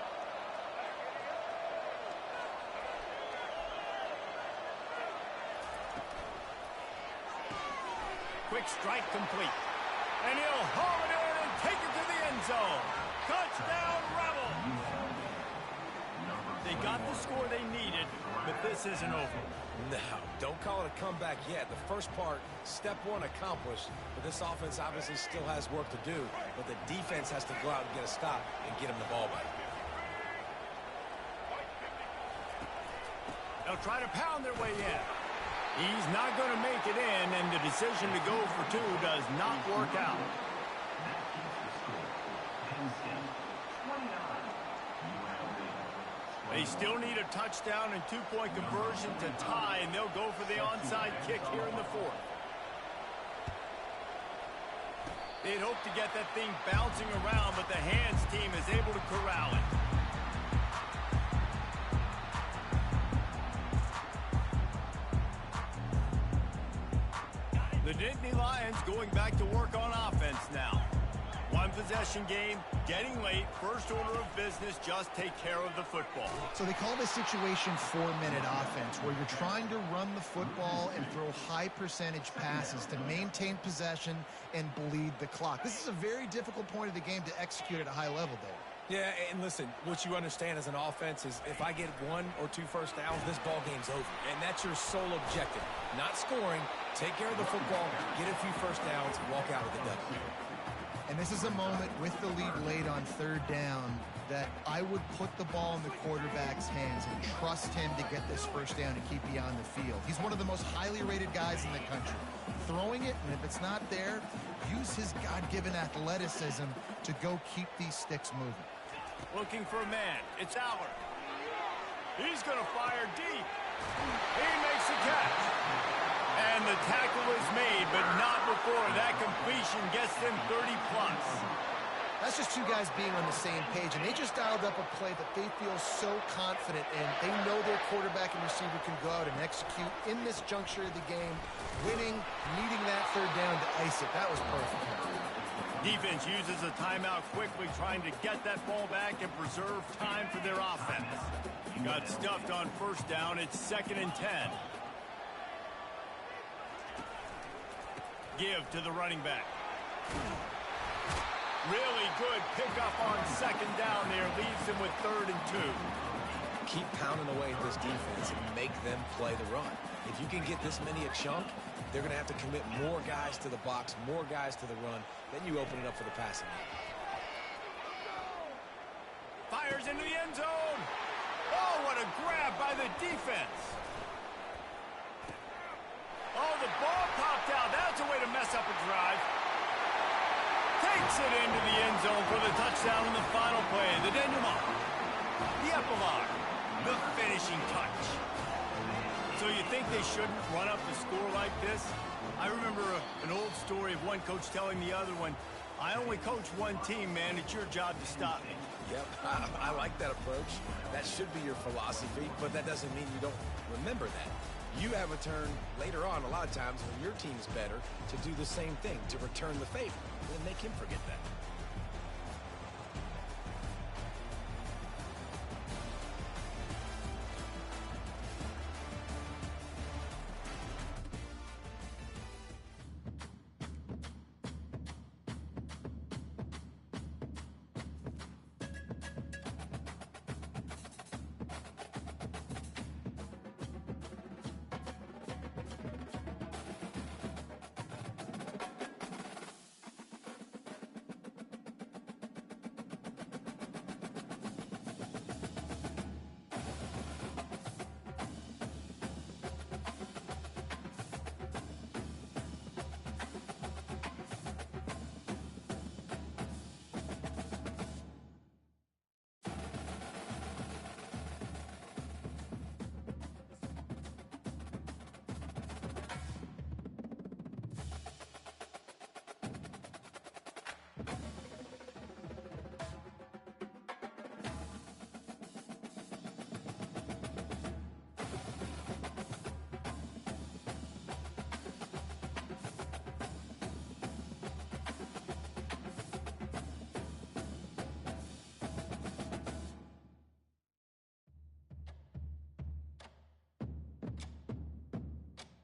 Quick strike complete. And he'll haul it in and take it to the end zone. Touchdown, Rebels! They got the score they needed, but this isn't over. No, don't call it a comeback yet. The first part, step 1 accomplished, but this offense obviously still has work to do, but the defense has to go out and get a stop and get him the ball back. They'll try to pound their way in. He's not going to make it in, and the decision to go for 2 does not work out. They still need a touchdown and 2-point conversion to tie, and they'll go for the onside kick here in the 4th. They'd hope to get that thing bouncing around, but the hands team is able to corral it. The Nittany Lions going back to work on offense now. 1-possession game, getting late, first order of business, just take care of the football. So they call this situation 4-minute offense, where you're trying to run the football and throw high percentage passes to maintain possession and bleed the clock. This is a very difficult point of the game to execute at a high level, Dave. Yeah, and listen, what you understand as an offense is if I get 1 or 2 first downs, this ball game's over. And that's your sole objective. Not scoring, take care of the football, get a few first downs, walk out with a W. And this is a moment with the lead late on 3rd down that I would put the ball in the quarterback's hands and trust him to get this first down and keep you on the field. He's one of the most highly rated guys in the country. Throwing it, and if it's not there, use his God-given athleticism to go keep these sticks moving. Looking for a man. It's Allard. He's going to fire deep. He makes the catch. And the tackle is made, but not before that completion gets them 30-plus. That's just 2 guys being on the same page, and they just dialed up a play that they feel so confident in. They know their quarterback and receiver can go out and execute in this juncture of the game, winning, needing that 3rd down to ice it. That was perfect. Defense uses a timeout quickly, trying to get that ball back and preserve time for their offense. Got stuffed on 1st down. It's 2nd and 10. Give to the running back. Really good pickup on 2nd down there. Leaves them with 3rd and 2. Keep pounding away at this defense and make them play the run. If you can get this many a chunk, they're going to have to commit more guys to the box, more guys to the run. Then you open it up for the passing game. Fires into the end zone. Oh, what a grab by the defense. Oh, the ball popped out. That's a way to mess up a drive. Takes it into the end zone for the touchdown in the final play. The denouement. The epilogue. The finishing touch. So you think they shouldn't run up the score like this? I remember an old story of one coach telling the other one, I only coach one team, man. It's your job to stop me. Yep, I like that approach. That should be your philosophy, but that doesn't mean you don't remember that. You have a turn later on a lot of times when your team's better to do the same thing, to return the favor, and make him forget that.